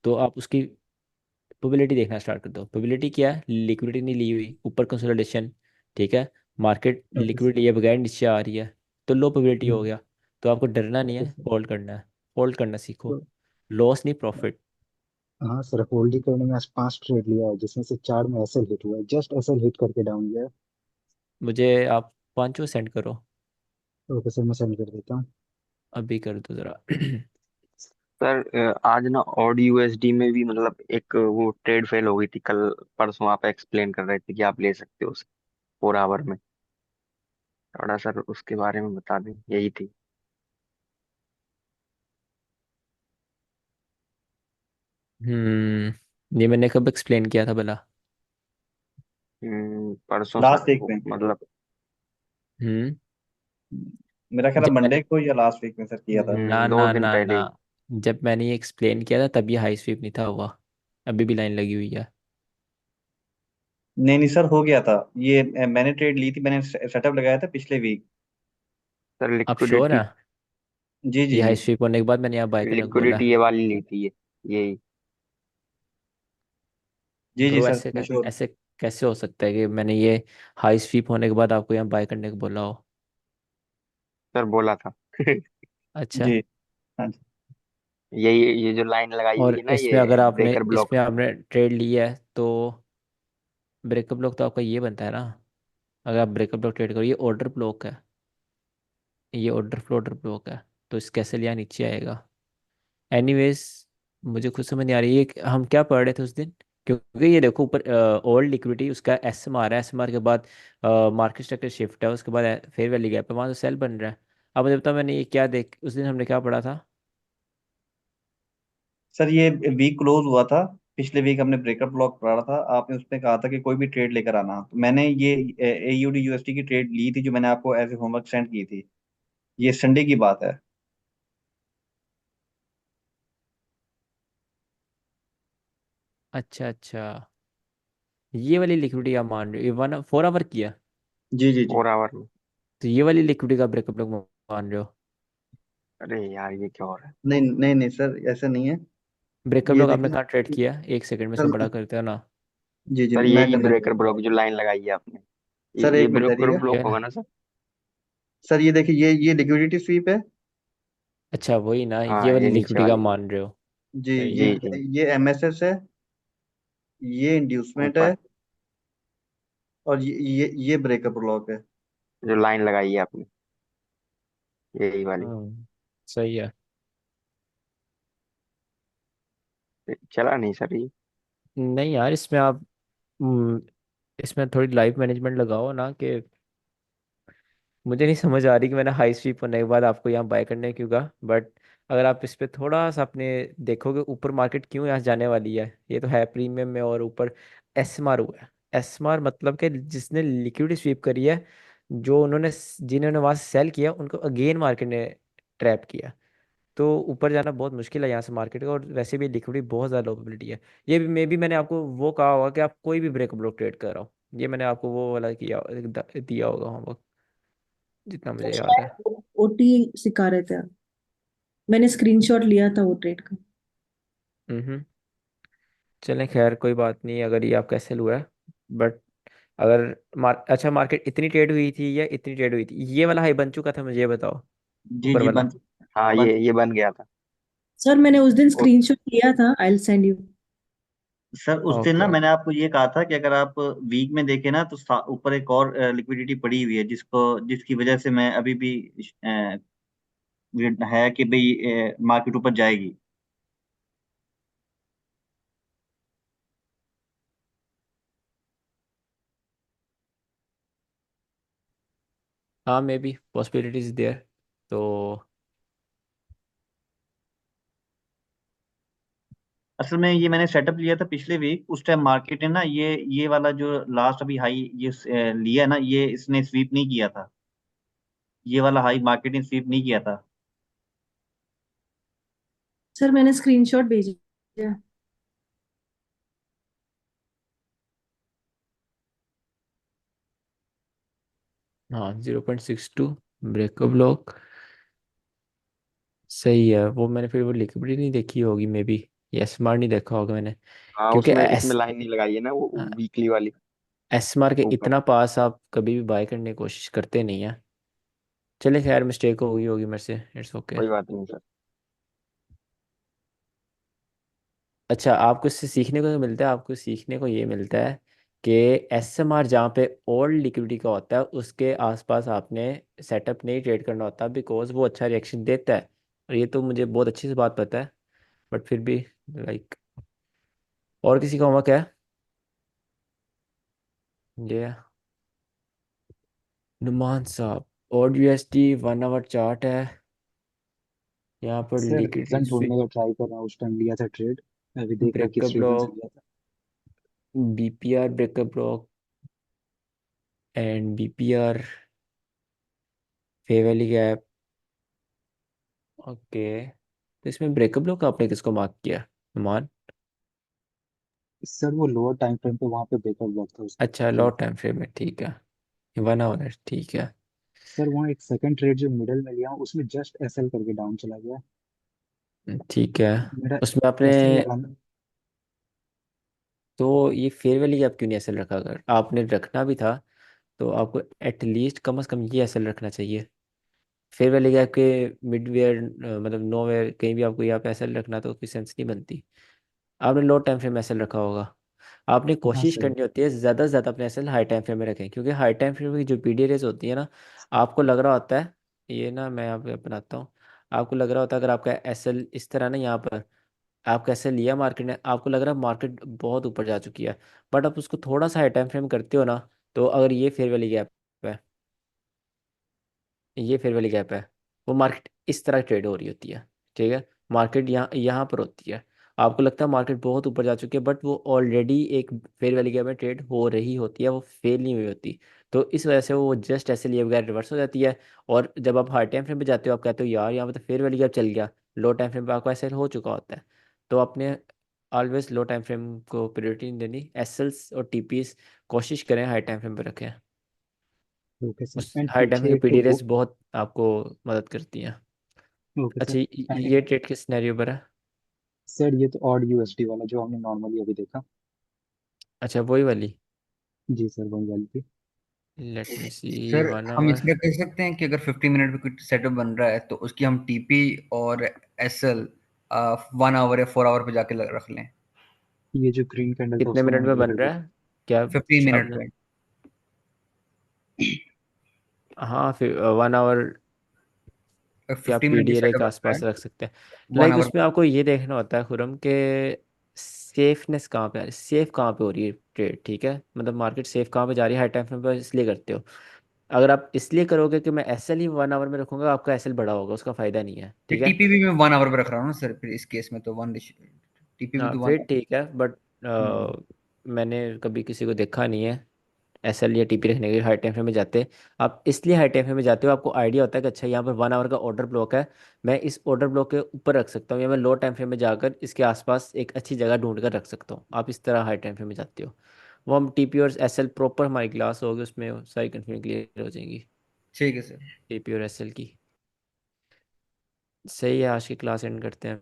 तो आप उसकी प्रोबेबिलिटी देखना स्टार्ट कर दो। प्रोबेबिलिटी क्या है? लिक्विडिटी नहीं ली हुई, ऊपर कंसोलिडेशन, ठीक है, मार्केट ओके सर। लिक्विड लिए बगैर नीचे आ रही है, तो लो प्रोबेबिलिटी हो गया। तो आपको डरना नहीं ओके है, सर। होल्ड करना है। होल्ड करना सीखो, तो लॉस नहीं प्रॉफिट। हाँ सर, होल्ड ही करने में आज 5 ट्रेड लिया है जिसमें से 4 में एसएल हिट हुआ है, जस्ट एसएल हिट करके डाउन गया है। मुझे आप पांचों सेंड करो, ओके सर, मैं सेंड कर देता हूँ। अभी कर दो जरा। सर आज ना ऑड यूएसडी में भी मतलब एक वो ट्रेड फेल हो गई थी कल परसों, आप एक्सप्लेन कर रहे थे कि आप ले सकते हो उसे 4 आवर में। थोड़ा सर उसके बारे में बता दें, यही थी। ये मैंने कब एक्सप्लेन किया था भला? परसों लास्ट सर वीक वो में। मतलब हम्म। मेरा ख्याल है जब मैंने मंडे को या लास्ट वीक में सर किया था। ना दो ना दिन ना पहले ना, ही। जब मैंने ये एक्सप्लेन किया था तब ये हाई स्वीप नहीं था हुआ, अभी भी लाइन लगी हुई है। नहीं नहीं सर, हो गया था ये। मैंने ट्रेड ली थी, मैंने सेटअप लगाया था पिछले वीक। सर आप श्योर लिक्विडिटी, है? जी जी ये जी। हाई स्वीप होने के बाद मैंने यहाँ बाय करने को बोला लिक्विडिटी है। ये वाली ली थी ये, यही। जी जी ब्रो सर, ऐसे मैं श्योर। ऐसे कैसे हो सकता है कि मैंने ये हाई स्वीप होने के बाद आपको यहाँ बाय करने को बोला हो? सर बोला था। अच्छा। जी। हाँ जी। यही ये जो लाइन लगाई हुई और है ना, इसमें अगर ये आपने ब्रेकर ब्लॉक। इसमें आपने ट्रेड लिया है तो ब्रेकअप ब्लॉक तो आपका ये बनता है ना? अगर आप ब्रेकअप ब्लॉक ट्रेड करो, ये ऑर्डर ब्लॉक है, ये ऑर्डर ब्लॉक है, तो इस कैसे लिया नीचे आएगा? एनीवेज, मुझे खुद समझ नहीं आ रही है कि हम क्या पढ़ रहे थे उस दिन, क्योंकि ये देखो ऊपर ओल्ड लिक्विडिटी, उसका एसएमआर है, एसएमआर के बाद मार्केट स्ट्रक्चर शिफ्ट है, उसके बाद फेयर वैल्यू गैप है, वहाँ तो सेल बन रहा है। अब मुझे बताओ, मैंने ये क्या देख, उस दिन हमने क्या पढ़ा था? सर ये वीक क्लोज हुआ था। पिछले वीक हमने ब्रेकअप ब्लॉक पढ़ा था, आपने उसमें कहा था कि कोई भी ट्रेड लेकर आना, तो मैंने ये एयूडी यूएसटी की ट्रेड ली थी जो मैंने आपको एज ए होमवर्क सेंड की थी। ये संडे की बात है। अच्छा अच्छा, ये वाली लिक्विडिटी आप मान रहे हो, ये 1 4 आवर किया? जी जी जी। 4 आवर में। तो ये वाली लिक्विडिटी का ब्रेकअप लोग मान रहे हो? अरे यार ये क्या हो रहा है। नहीं नहीं नहीं सर, ऐसा नहीं है। ब्रेकअप ये लोग आपने देखिए कहाँ ट्रेड किया? एक सेकंड में सर। इसको बड़ा करते हो ना। जी जी, सर मैं यही करना ब्रेकर चाहूँ। ब्लॉक जो लाइन लगाई है आपने, सर ये एक मिनट ब्रेकर ठहरिएगा। ब्लॉक ये होगा ना सर? सर ये देखिए, ये लिक्विडिटी स्वीप है। अच्छा, वही ना, ये हाँ वाली ये नीचे लिक्विडिटी का वाली। मान रहे हो? जी। सही ये है। जी जी। ये एमएसएस है। ये इंड्यूसमेंट ऊपर है। और ये ब्रेकअप ब्लॉक है। जो लाइन लगाई है आपने, यही वाली। सही है। चला नहीं सर ये। नहीं यार, इसमें आप हम्म, इसमें थोड़ी लाइफ मैनेजमेंट लगाओ ना, कि मुझे नहीं समझ आ रही कि मैंने हाई स्वीप होने के बाद आपको यहाँ बाय करने क्यों कहा, बट अगर आप इस पे थोड़ा सा अपने देखोगे, ऊपर मार्केट क्यों यहाँ जाने वाली है, ये तो है प्रीमियम में, और ऊपर एसएमआर हुआ है। एसएमआर मतलब कि जिसने लिक्विडिटी स्वीप करी है, जो उन्होंने जिन्होंने वहां से सेल किया उनको अगेन मार्केट ने ट्रैप किया, तो ऊपर जाना बहुत मुश्किल है यहाँ से मार्केट का, और वैसे भी लिक्विडिटी बहुत ज़्यादा प्रोबेबिलिटी है। ये भी मे बी मैंने आपको वो कहा होगा कि आप कोई भी ब्रेक ब्लॉक ट्रेड कर रहा हो, ये मैंने आपको वो वाला दिया होगा होमवर्क, जितना मुझे याद है। ओटी सिखा रहे थे आप। मैंने स्क्रीनशॉट लिया था वो ट्रेड का। हम्म। चलें, खैर कोई बात नहीं अगर ये आपका सेल हुआ है, बट अगर अच्छा, मार्केट इतनी ट्रेड हुई थी या इतनी ट्रेड हुई थी, ये वाला हाई बन चुका था, मुझे ये बताओ, जी ऊपर जी, वाला। हाँ बन ये बन गया था। सर मैंने उस दिन ओ, स्क्रीनशॉट लिया था, I will send you. Sir उस दिन ओके ना मैंने ओके। आपको ये कहा था कि अगर आप वीक में देखें ना तो ऊपर एक और लिक्विडिटी पड़ी हुई है जिसकी वजह से मैं अभी भी है कि भाई मार्केट ऊपर जाएगी। हाँ, मे बी पॉसिबिलिटीज देयर। तो असल में ये मैंने सेटअप लिया था पिछले वीक, उस टाइम मार्केट ने ना ये वाला जो लास्ट अभी हाई ये लिया है ना, ये इसने स्वीप नहीं किया था। ये वाला हाई मार्केट ने स्वीप नहीं किया था। सर मैंने स्क्रीनशॉट भेजा है। हाँ, 0.62 ब्रेकअप ब्लॉक सही है। वो मैंने फिर वो लिक्विडिटी नहीं देखी होगी मे बी, या स्मार्ट नहीं देखा होगा मैंने। हाँ, क्योंकि उसमें इसमें लाइन नहीं लगाई है ना वो वीकली वाली एसमार के ऊपर। इतना पास आप कभी भी बाय करने की कोशिश करते नहीं है। चले खैर, मिस्टेक हो गई होगी मेरे से, इट्स ओके। कोई बात नहीं सर। अच्छा, आपको इससे सीखने को मिलता है, आपको सीखने को ये मिलता है कि एसएमआर जहाँ पे ओल्ड लिक्विडिटी का होता है उसके आसपास आपने सेटअप नहीं ट्रेड करना होता, बिकॉज वो अच्छा रिएक्शन देता है। और ये तो मुझे बहुत अच्छी से बात पता है, बट फिर भी लाइक, और किसी का होमवर्क है ये? नुमान साहब, और यूएसडी 1 आवर चार्ट है यहाँ पर, सर लिक्विडिटी रीजन ढूंढने स्विंग, का ट्राई कर रहा हूँ, उस टाइम लिया था ट्रेड, अभी देख रहा ब्रेकअप किस रीजन से ब्लॉक, लिया था। BPR breakup block and BPR फे वैली गैप। ओके, तो इसमें ब्रेकअप ब्लॉक आपने किसको मार्क किया नुमान? सर वो लोअर टाइम फ्रेम पे वहां पे ब्रेकआउट ब्लॉक था उसका। अच्छा, लो तो टाइम फ्रेम में, ठीक है। 1 आवर, ठीक है। सर वहाँ एक सेकंड ट्रेड जो मिडल में लिया हूँ उसमें जस्ट एसएल करके डाउन चला गया। ठीक है, मेरा उसमें आपने, एसएल लगाना। तो ये फेयर वैली गैप क्यों नहीं एसएल रखा? अगर आपने रखना भी था तो आपको एटलीस्ट कम से कम ये एसएल रखना चाहिए। फेयर वैली गैप के मिडवेयर, मतलब नोवेयर कहीं भी आपको यहाँ पे एसएल रखना तो कोई सेंस नहीं बनती। आपने लो टाइम फ्रेम एसएल रखा होगा। आपने हाँ कोशिश सर। करनी होती है ज़्यादा से ज़्यादा अपने एसएल हाई टाइम फ्रेम में रखें, क्योंकि हाई टाइम फ्रेम की जो पीडी रेस होती है ना, आपको लग रहा होता है, ये ना मैं यहाँ पे अपनाता हूँ, आपको लग रहा होता है अगर आपका एसएल इस तरह ना, यहाँ पर आपका एसएल लिया मार्केट ने, आपको लग रहा है मार्केट बहुत ऊपर जा चुकी है, बट आप उसको थोड़ा सा हाई टाइम फ्रेम करते हो ना, तो अगर ये फेयर वैली गैप है, ये फेयर वैली गैप है, वो मार्केट इस तरह ट्रेड हो रही होती है, ठीक है। मार्केट यहाँ यहाँ पर होती है, आपको लगता है मार्केट बहुत ऊपर जा चुकी है, बट वो ऑलरेडी एक फेयर वैली गैप में ट्रेड हो रही होती है, वो फेल नहीं हुई होती। तो इस वजह से वो जस्ट ऐसे लिए बगैर रिवर्स हो जाती है। और जब आप हाई टाइम फ्रेम पे जाते हो, आप कहते हो यार यहाँ पे तो फेयर वैली गैप चल गया, लो टाइम फ्रेम पे आपको ऐसे हो चुका होता है। तो आपने ऑलवेज लो टाइम फ्रेम को प्रायोरिटी नहीं देनी, एसएल्स और टीपीस कोशिश करें हाई टाइम फ्रेम पे रखें। ओके सर, उस एंड हाई टाइम पीछे फ्रेम एक की तो पीडी वो। रेस बहुत आपको मदद करती हैं। ओके अच्छा, सर। एंड ये ट्रेड किस सिनेरियो पर है? सर ये तो ऑड यूएसडी वाला जो हमने नॉर्मली अभी देखा। अच्छा, वही वाली। जी सर वही वाली थी। लेट मी सी। सर वन हम आवर इसमें कर सकते हैं कि अगर 15 मिनट में कुछ सेटअप बन रहा है तो उसकी हम टीपी और एसएल 1 आवर या 4 आवर पे जाके रख लें। ये जो ग्रीन कैंडल था कितने उसको मिनट मैंने में डील बन कर रहा दिया। है क्या? 15 मिनट आपने, पे। हाँ फिर 1 आवर अगर के आप 15 मिनट का पीडीआर सेटअप के बन रहा आसपास रख है सकते हैं। वन लाइक आवर उसमें आपको ये देखना होता है खुरम के सेफनेस कहाँ पे है, सेफ कहाँ पे हो रही है ट्रेड, ठीक है। मतलब मार्केट सेफ कहाँ पे जा रही है, हाई टाइम फ्रेम पर इसलिए करते हो। अगर आप इसलिए करोगे कि मैं एसएल ही 1 आवर में रखूंगा, आपका एसएल बड़ा होगा, उसका फायदा नहीं है, फिर ठीक है। टीपी भी मैं 1 आवर पे रख रहा हूँ ना सर, फिर इस केस में तो वन टीपी भी हाँ तो वन। फिर ठीक है, बट हम्म। मैंने कभी किसी को देखा नहीं है एसएल या टीपी रखने के लिए हाई टाइम फ्रेम में जाते। आप इसलिए हाई टाइम फ्रेम में जाते हो, आपको आइडिया होता है कि अच्छा यहाँ पर 1 आवर का ऑर्डर ब्लॉक है, मैं इस ऑर्डर ब्लॉक के ऊपर रख सकता हूँ, या मैं लो टाइम फ्रेम में जाकर इसके आसपास एक अच्छी जगह ढूंढ कर रख सकता हूँ। आप इस तरह हाई टाइम फ्रेम में जाते हो। वो हम टीपी और एसएल प्रॉपर हमारी क्लास होगी, उसमें सारी कन्फ्यूजन क्लियर हो जाएंगी, ठीक है सर। टीपी और एसएल की। सही है, आज की क्लास एंड करते हैं।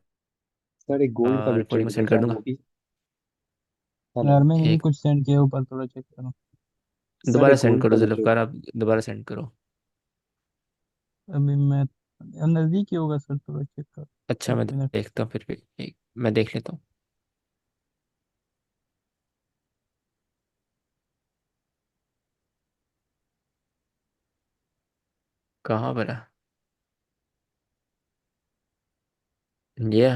सर एक गोल्ड का भी रिकॉर्डिंग में ट्रेड सेंड देखा कर है दूंगा। वो भी। हेलो। यार मैंने भी एक कुछ सेंड किया, ऊपर थोड़ा चेक करो। सर दोबारा एक सेंड गोल्ड करो का भी ट्रेड जुल्फ़कार, था। आप दोबारा सेंड करो। अभी मैं नजदीक ही होगा सर, थोड़ा चेक करो। अच्छा, एक मैं मिनट। देखता हूँ फिर भी, मैं देख लेता हूँ। कहाँ पर है ये?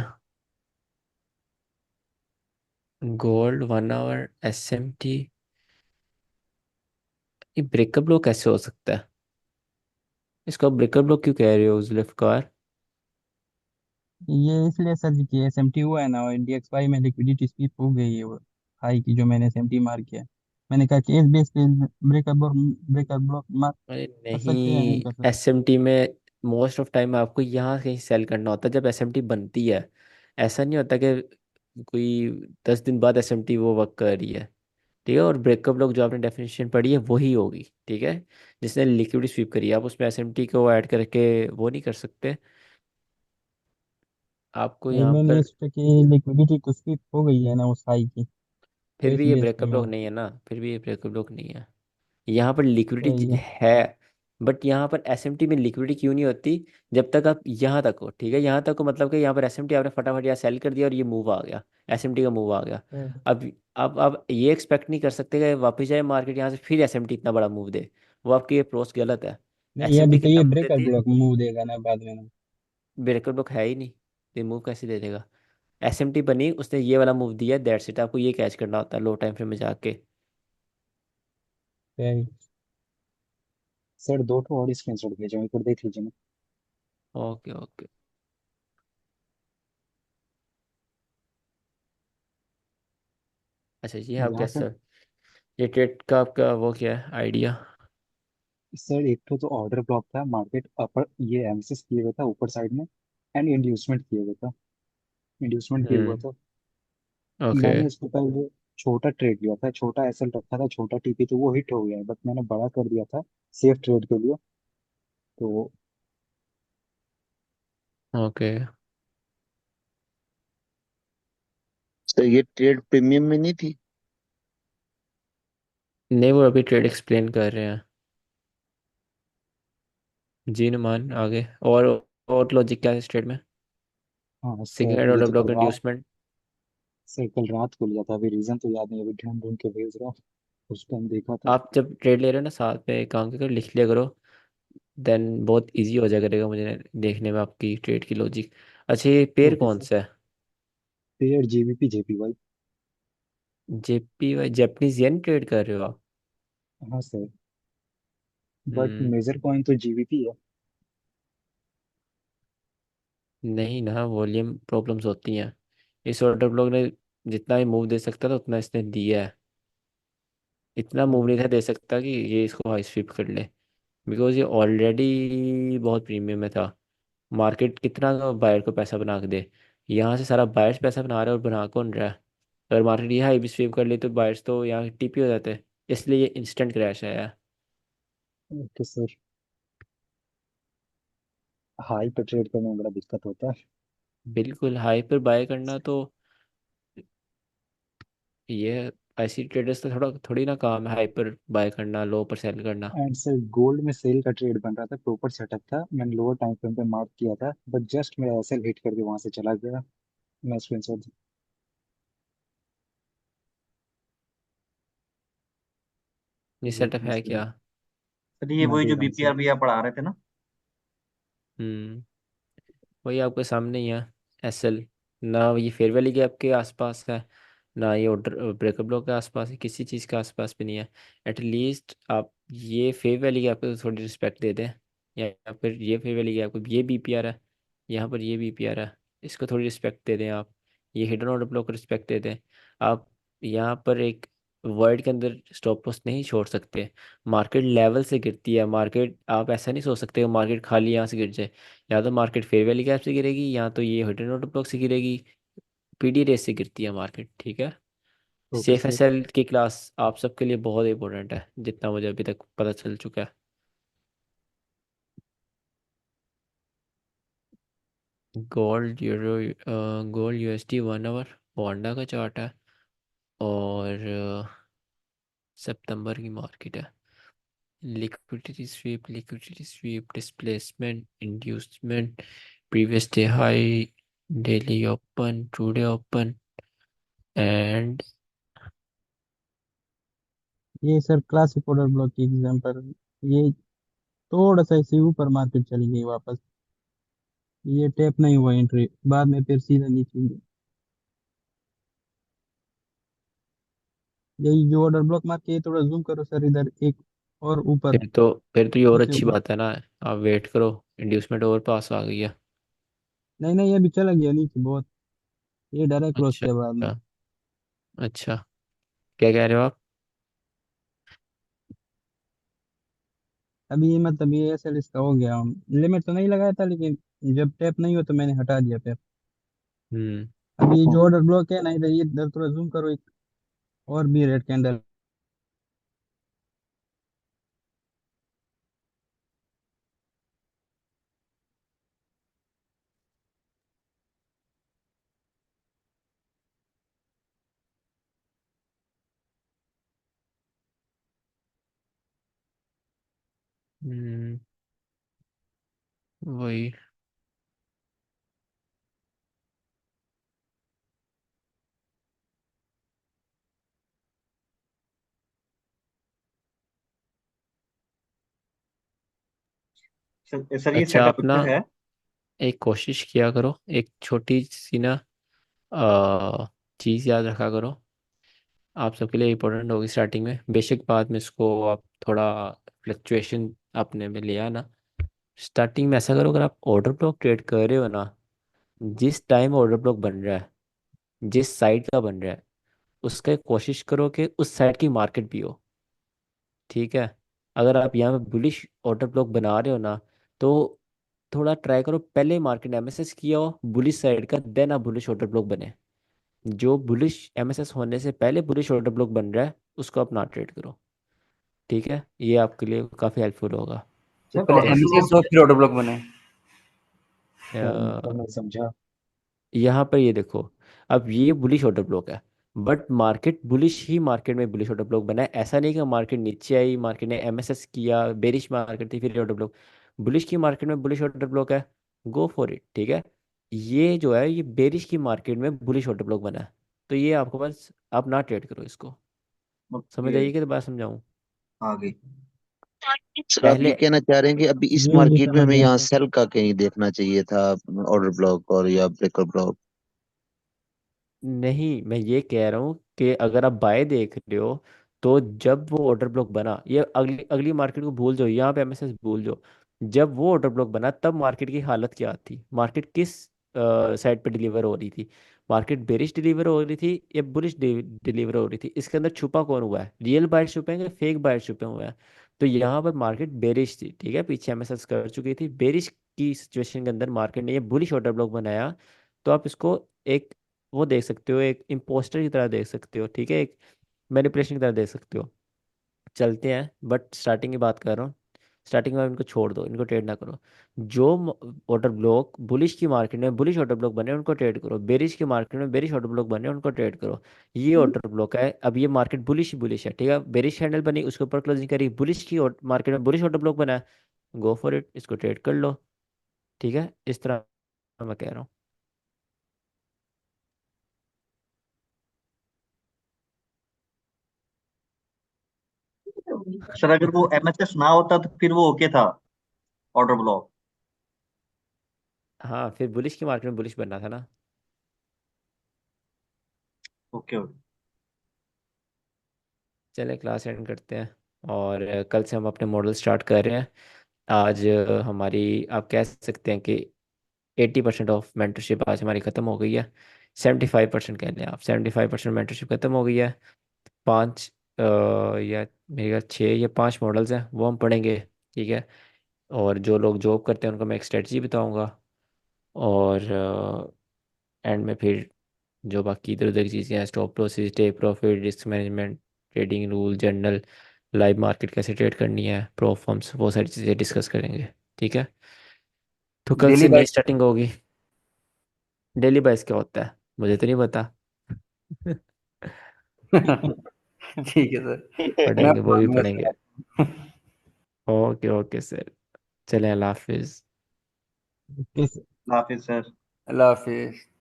गोल्ड 1 आवर एसएमटी, ये ब्रेकअप लो कैसे हो सकता है? इसका ब्रेकर ब्लॉक क्यों कह रहे हो जुल्फकार? ये इसलिए सर जी कि एसएमटी हुआ है ना, और DXY में लिक्विडिटी स्वीप हो गई है वो हाई की, जो मैंने एसएमटी मार किया। मैंने कहा कि इस बेस पे ब्रेकर ब्लॉक मार अरे कर सकते हैं या नहीं नहीं, कर सकते। एसएमटी में मोस्ट ऑफ टाइम आपको यहाँ कहीं सेल करना होता है जब एसएमटी बनती है। ऐसा नहीं होता कि कोई 10 दिन बाद एसएमटी वो वर्क कर रही है। ठीक है, और ब्रेकअप लॉक जो आपने डेफिनेशन पढ़ी है वही होगी। ठीक है, जिसने लिक्विड स्वीप करी है, आप उसमें एसएमटी को ऐड करके वो नहीं कर सकते। आपको नहीं, यहाँ मैंने पर इस पे कि लिक्विडिटी तो स्वीप हो गई है ना उस हाई की, तो फिर इस भी ये बेस पे ब्रेकअप मैं लॉक नहीं है ना, फिर भी ये ब्रेकअप लॉक नहीं है। यहाँ पर सही लिक्विडिटी है। है, बट यहाँ पर एसएमटी में लिक्विडिटी क्यों नहीं होती? जब तक आप यहाँ तक हो। ठीक है, यहाँ तक हो मतलब कि यहाँ पर एसएमटी आपने फटाफट यहाँ सेल कर दिया और ये मूव आ गया, एसएमटी का मूव आ गया। सही। अब ये एक्सपेक्ट नहीं कर सकते कि वापस जाए मार्केट यहाँ से फिर एसएमटी इतना बड़ा मूव दे। वो आपकी अप्रोच गलत है। नहीं, अभी एसएमटी तो कितना ये मूव ब्रेकर देती है? ब्लॉक मूव देगा ना बाद में ना। ब्रेकर बुक है ही नहीं, ये मूव कैसे दे देगा? एसएमटी बनी, उसने ये वाला मूव दिया, दैट्स इट। आपको ये कैच करना होता है लो टाइम फ्रेम में जाके। सही। सर दो ठो और स्क्रीनशॉट भेजा हूं, एक बार देख लीजिए ना। Okay okay. अच्छा, ये आप यहाँ गैस पर सर, ये ट्रेड का आपका वो क्या है आइडिया? सर एक तो ऑर्डर ब्लॉक था, मार्केट अपर ये एमएसएस किए हुआ था ऊपर साइड में, एंड इंड्यूसमेंट किए हुआ था, इंड्यूसमेंट किया हुआ हम्म। था। ओके मैंने इसको पहले छोटा ट्रेड लिया था, छोटा एसएल रखा था, छोटा टीपी, तो वो हिट हो गया है, बट मैंने बड़ा कर दिया था सेफ ट्रेड के लिए। तो ओके। तो ये ट्रेड प्रीमियम में नहीं थी? नहीं, वो अभी ट्रेड एक्सप्लेन कर रहे हैं। जी नुमान आगे। और लॉजिक क्या है इस ट्रेड में? हाँ सिंगल सर, हेड ये ऑर्डर तो ब्लॉक कल रात, इंड्यूसमेंट। सर कल रात को लिया था, अभी रीजन तो याद नहीं, अभी ढूंढ ढूंढ के भेज रहा हूँ। उस टाइम देखा था। आप जब ट्रेड ले रहे हो ना, साथ में एक काम कर लिख लिया करो। देन बहुत इजी हो जाएगा करेगा मुझे देखने में आपकी ट्रेड की लॉजिक। अच्छा, ये पेयर ओके कौन सर। सा है? Pair GBP JPY. JPY Japanese yen trade कर रहे हो आप? हाँ sir, but hmm. Major coin तो जीबीपी है। नहीं ना, वॉल्यूम प्रॉब्लम्स होती हैं। इस ऑर्डर ब्लॉक ने जितना ही मूव दे सकता था उतना इसने दिया है। इतना मूव नहीं था दे सकता कि ये इसको हाई स्वीप कर ले, बिकॉज ये ऑलरेडी बहुत प्रीमियम में था। मार्केट कितना बायर को पैसा बना के दे? यहाँ से सारा बायर्स पैसा बना रहा है, और बना कौन रहा है? अगर मार्केट ये हाई भी स्वीप कर ले तो बायर्स तो यहाँ टीपी हो जाते हैं। इसलिए ये इंस्टेंट क्रैश आया है। ओके सर, हाई पे ट्रेड करने में बड़ा दिक्कत होता है। बिल्कुल, हाई पर बाय करना तो ये ऐसी ट्रेडर्स तो थोड़ी ना काम है हाई पर बाय करना, लो पर सेल करना। एंड सर गोल्ड में सेल का ट्रेड बन रहा था, प्रॉपर सेटअप था, मैंने लोअर टाइम फ्रेम पे मार्क किया था, बट जस्ट मेरा एसएल हिट करके वहां से चला गया। मैं स्क्रीनशॉट ये वेट सेटअप में है स्क्रीन, क्या? सर ये मैं वही दे जो रहा हूँ बीपीआर सर। भैया पढ़ा रहे थे ना। हम्म। वही आपके सामने ही है, एसएल। ना ये फेयर वैली के आपके आसपास है, ना ये ऑर्डर ब्रेकअप ब्लॉक के आसपास है, किसी चीज़ के आसपास भी नहीं है। एटलीस्ट आप ये फेयर वैली के आपको थोड़ी रिस्पेक्ट दे दें, या फिर ये फेयर वैली के आपको ये बीपीआर है, यहाँ पर ये बीपीआर है, इसको थोड़ी रिस्पेक्ट दे दें आप। ये हिडन ऑर्डर ब्लॉक को रिस्पेक्ट दे दें आप। यहाँ पर एक वर्ड के अंदर स्टॉप लॉस नहीं छोड़ सकते। मार्केट लेवल से गिरती है मार्केट, आप ऐसा नहीं सोच सकते कि मार्केट खाली यहाँ से गिर जाए। या तो मार्केट फेयर वैली गैप से गिरेगी, या तो ये हिडन ऑर्डर ब्लॉक से गिरेगी। पीडी रेस से गिरती है मार्केट। ठीक है, ओके सेफ सर। एसएल की क्लास आप सबके लिए बहुत इंपॉर्टेंट है, जितना मुझे अभी तक पता चल चुका है। Gold euro, gold USD 1 hour वांडा का चार्ट है, और सितंबर की मार्केट है। Liquidity sweep displacement inducement, previous day high, daily open, today open, and ये सर क्लासिक ऑर्डर ब्लॉक की एग्जांपल। ये थोड़ा सा इसे ऊपर मार्केट चली गई वापस, ये टैप नहीं हुआ एंट्री, बाद में फिर सीधा नीचे गई। यही जो ऑर्डर ब्लॉक मार के, थोड़ा जूम करो सर इधर, एक और ऊपर फिर तो ये और उससे अच्छी ऊपर। बात है ना। आप वेट करो, इंड्यूसमेंट और पास आ गई है। नहीं नहीं, ये भी चला गया नीचे बहुत। ये डायरेक्ट क्रॉस अच्छा किया बाद में। अच्छा। अच्छा, क्या कह रहे हो आप? अभी ये मतलब ये ऐसा इसका हो गया। लिमिट तो नहीं लगाया था, लेकिन जब टैप नहीं हो तो मैंने हटा दिया फिर। हम्म। अभी ये जो ऑर्डर ब्लॉक है ना, इधर ये इधर थोड़ा जूम करो एक। और भी रेड कैंडल। हम्म, वही। सर ये अच्छा, सेटअप आप ना अच्छा है। एक कोशिश किया करो, एक छोटी सी ना चीज़ याद रखा करो। आप सबके लिए इम्पोर्टेंट होगी स्टार्टिंग में, बेशक बाद में इसको आप थोड़ा फ्लक्चुएशन अपने में लिया ना। स्टार्टिंग में ऐसा करो, अगर आप ऑर्डर ब्लॉक ट्रेड कर रहे हो ना, जिस टाइम ऑर्डर ब्लॉक बन रहा है, जिस साइड का बन रहा है, उसका एक कोशिश करो कि उस साइड की मार्केट भी हो। ठीक है। अगर आप यहाँ पे बुलिश ऑर्डर ब्लॉक बना रहे हो ना, तो थोड़ा ट्राई करो पहले मार्केट एमएसएस किया हो बुलिश साइड का, देन आप बुलिश ऑर्डर ब्लॉक बने। जो बुलिश एमएसएस होने से पहले बुलिश ऑर्डर ब्लॉक बन रहा है, उसको आप ना ट्रेड करो। ठीक है, ये आपके लिए काफ़ी हेल्पफुल होगा। सर सर पहले ऑर्डर एमएसएस फ्लो हो फिर ऑर्डर ब्लॉक बने। तो मैं समझा। यहाँ पर ये देखो, अब ये बुलिश ऑर्डर ब्लॉक है, but market bullish he market में बुलिश ऑर्डर ब्लॉक बना है। ऐसा नहीं कि मार्केट नीचे आई, मार्केट ने एमएसएस किया, बेरिश मार्केट थी फिर ऑर्डर ब्लॉक। बुलिश की मार्केट में बुलिश ऑर्डर ब्लॉक है, गो फॉर इट। ठीक है। ये जो है, ये बेरिश की मार्केट में बुलिश ऑर्डर ब्लॉक बना है, तो ये आपको बस, आप ना ट्रेड करो इसको। समझ ओके, आइए कि तो बात समझाऊँ? आ गई। सर आप ये पहले कहना चाह रहे हैं कि अभी इस ये मार्केट में समझ हमें गया। यहाँ सेल का कहीं देखना चाहिए था, ऑर्डर ब्लॉक और या ब्रेकर ब्लॉक? नहीं, मैं ये कह रहा हूँ कि अगर आप बाय देख रहे हो, तो जब वो ऑर्डर ब्लॉक बना, ये अगली अगली मार्केट को भूल जाओ, यहाँ पे एमएसएस भूल जाओ। जब वो ऑर्डर ब्लॉक बना, तब मार्केट की हालत क्या थी, मार्केट किस साइड पे डिलीवर हो रही थी? मार्केट बेरिश डिलीवर हो रही थी या बुलिश डिलीवर हो रही थी? इसके अंदर छुपा कौन हुआ है? रियल बायर छुपे हैं या फेक बायर छुपे हुए हैं? तो यहाँ पर मार्केट बेरिश थी। ठीक है, पीछे एमएसएस कर चुकी थी बेरिश की सिचुएशन के अंदर, मार्केट ने ये बुलिश ऑर्डर ब्लॉक बनाया। तो आप इसको एक वो देख सकते हो, एक इम्पोस्टर की तरह देख सकते हो। ठीक है, एक मैनिपुलेशन की तरह देख सकते हो। चलते हैं, बट स्टार्टिंग की बात कर रहा हूँ। स्टार्टिंग में आप इनको छोड़ दो, इनको ट्रेड ना करो। जो ऑर्डर ब्लॉक बुलिश की मार्केट में बुलिश ऑर्डर ब्लॉक बने, उनको ट्रेड करो। बेरिश की मार्केट में बेरिश ऑर्डर ब्लॉक बने, उनको ट्रेड करो। ये ऑर्डर ब्लॉक है, अब ये मार्केट बुलिश ही बुलिश है। ठीक है, बेरिश हैंडल बनी, उसके ऊपर क्लोजिंग करी, बुलिश की मार्केट में बुलिश ऑर्डर ब्लॉक बना है, गो फॉर इट, इसको ट्रेड कर लो। ठीक है, इस तरह मैं कह रहा हूँ। सर अगर वो एमएसएस ना होता तो फिर वो ओके था, ऑर्डर ब्लॉक। हाँ, फिर बुलिश की मार्केट में बुलिश बनना था ना। Okay okay. चले, क्लास एंड करते हैं, और कल से हम अपने मॉडल स्टार्ट कर रहे हैं। आज हमारी, आप कह सकते हैं कि 80% ऑफ मेंटरशिप आज हमारी ख़त्म हो गई है। 75% कह लें आप, 75% मेंटरशिप ख़त्म हो गई है। पाँच या मेरे ख्याल 6 या 5 मॉडल्स हैं, वो हम पढ़ेंगे। ठीक है। और जो लोग जॉब करते हैं उनको मैं एक स्ट्रेटजी बताऊँगा। और एंड में फिर जो बाकी इधर उधर की चीज़ें हैं, stop losses, take profit, risk management, trading rule, journal, live market कैसे ट्रेड करनी है, प्रोफॉर्म्स, वो सारी चीज़ें डिस्कस करेंगे। ठीक है। तो कल डेली से नई बाइक। स्टार्टिंग होगी। डेली बाइस क्या होता है, मुझे तो नहीं पता। ठीक है सर। मैं पढ़ेंगे, वो भी मानूंगा पढ़ेंगे। सर आपको। ओके ओके सर, चलें, अल्लाह हाफिज़। किस हाफिज सर। अल्लाह हाफिज।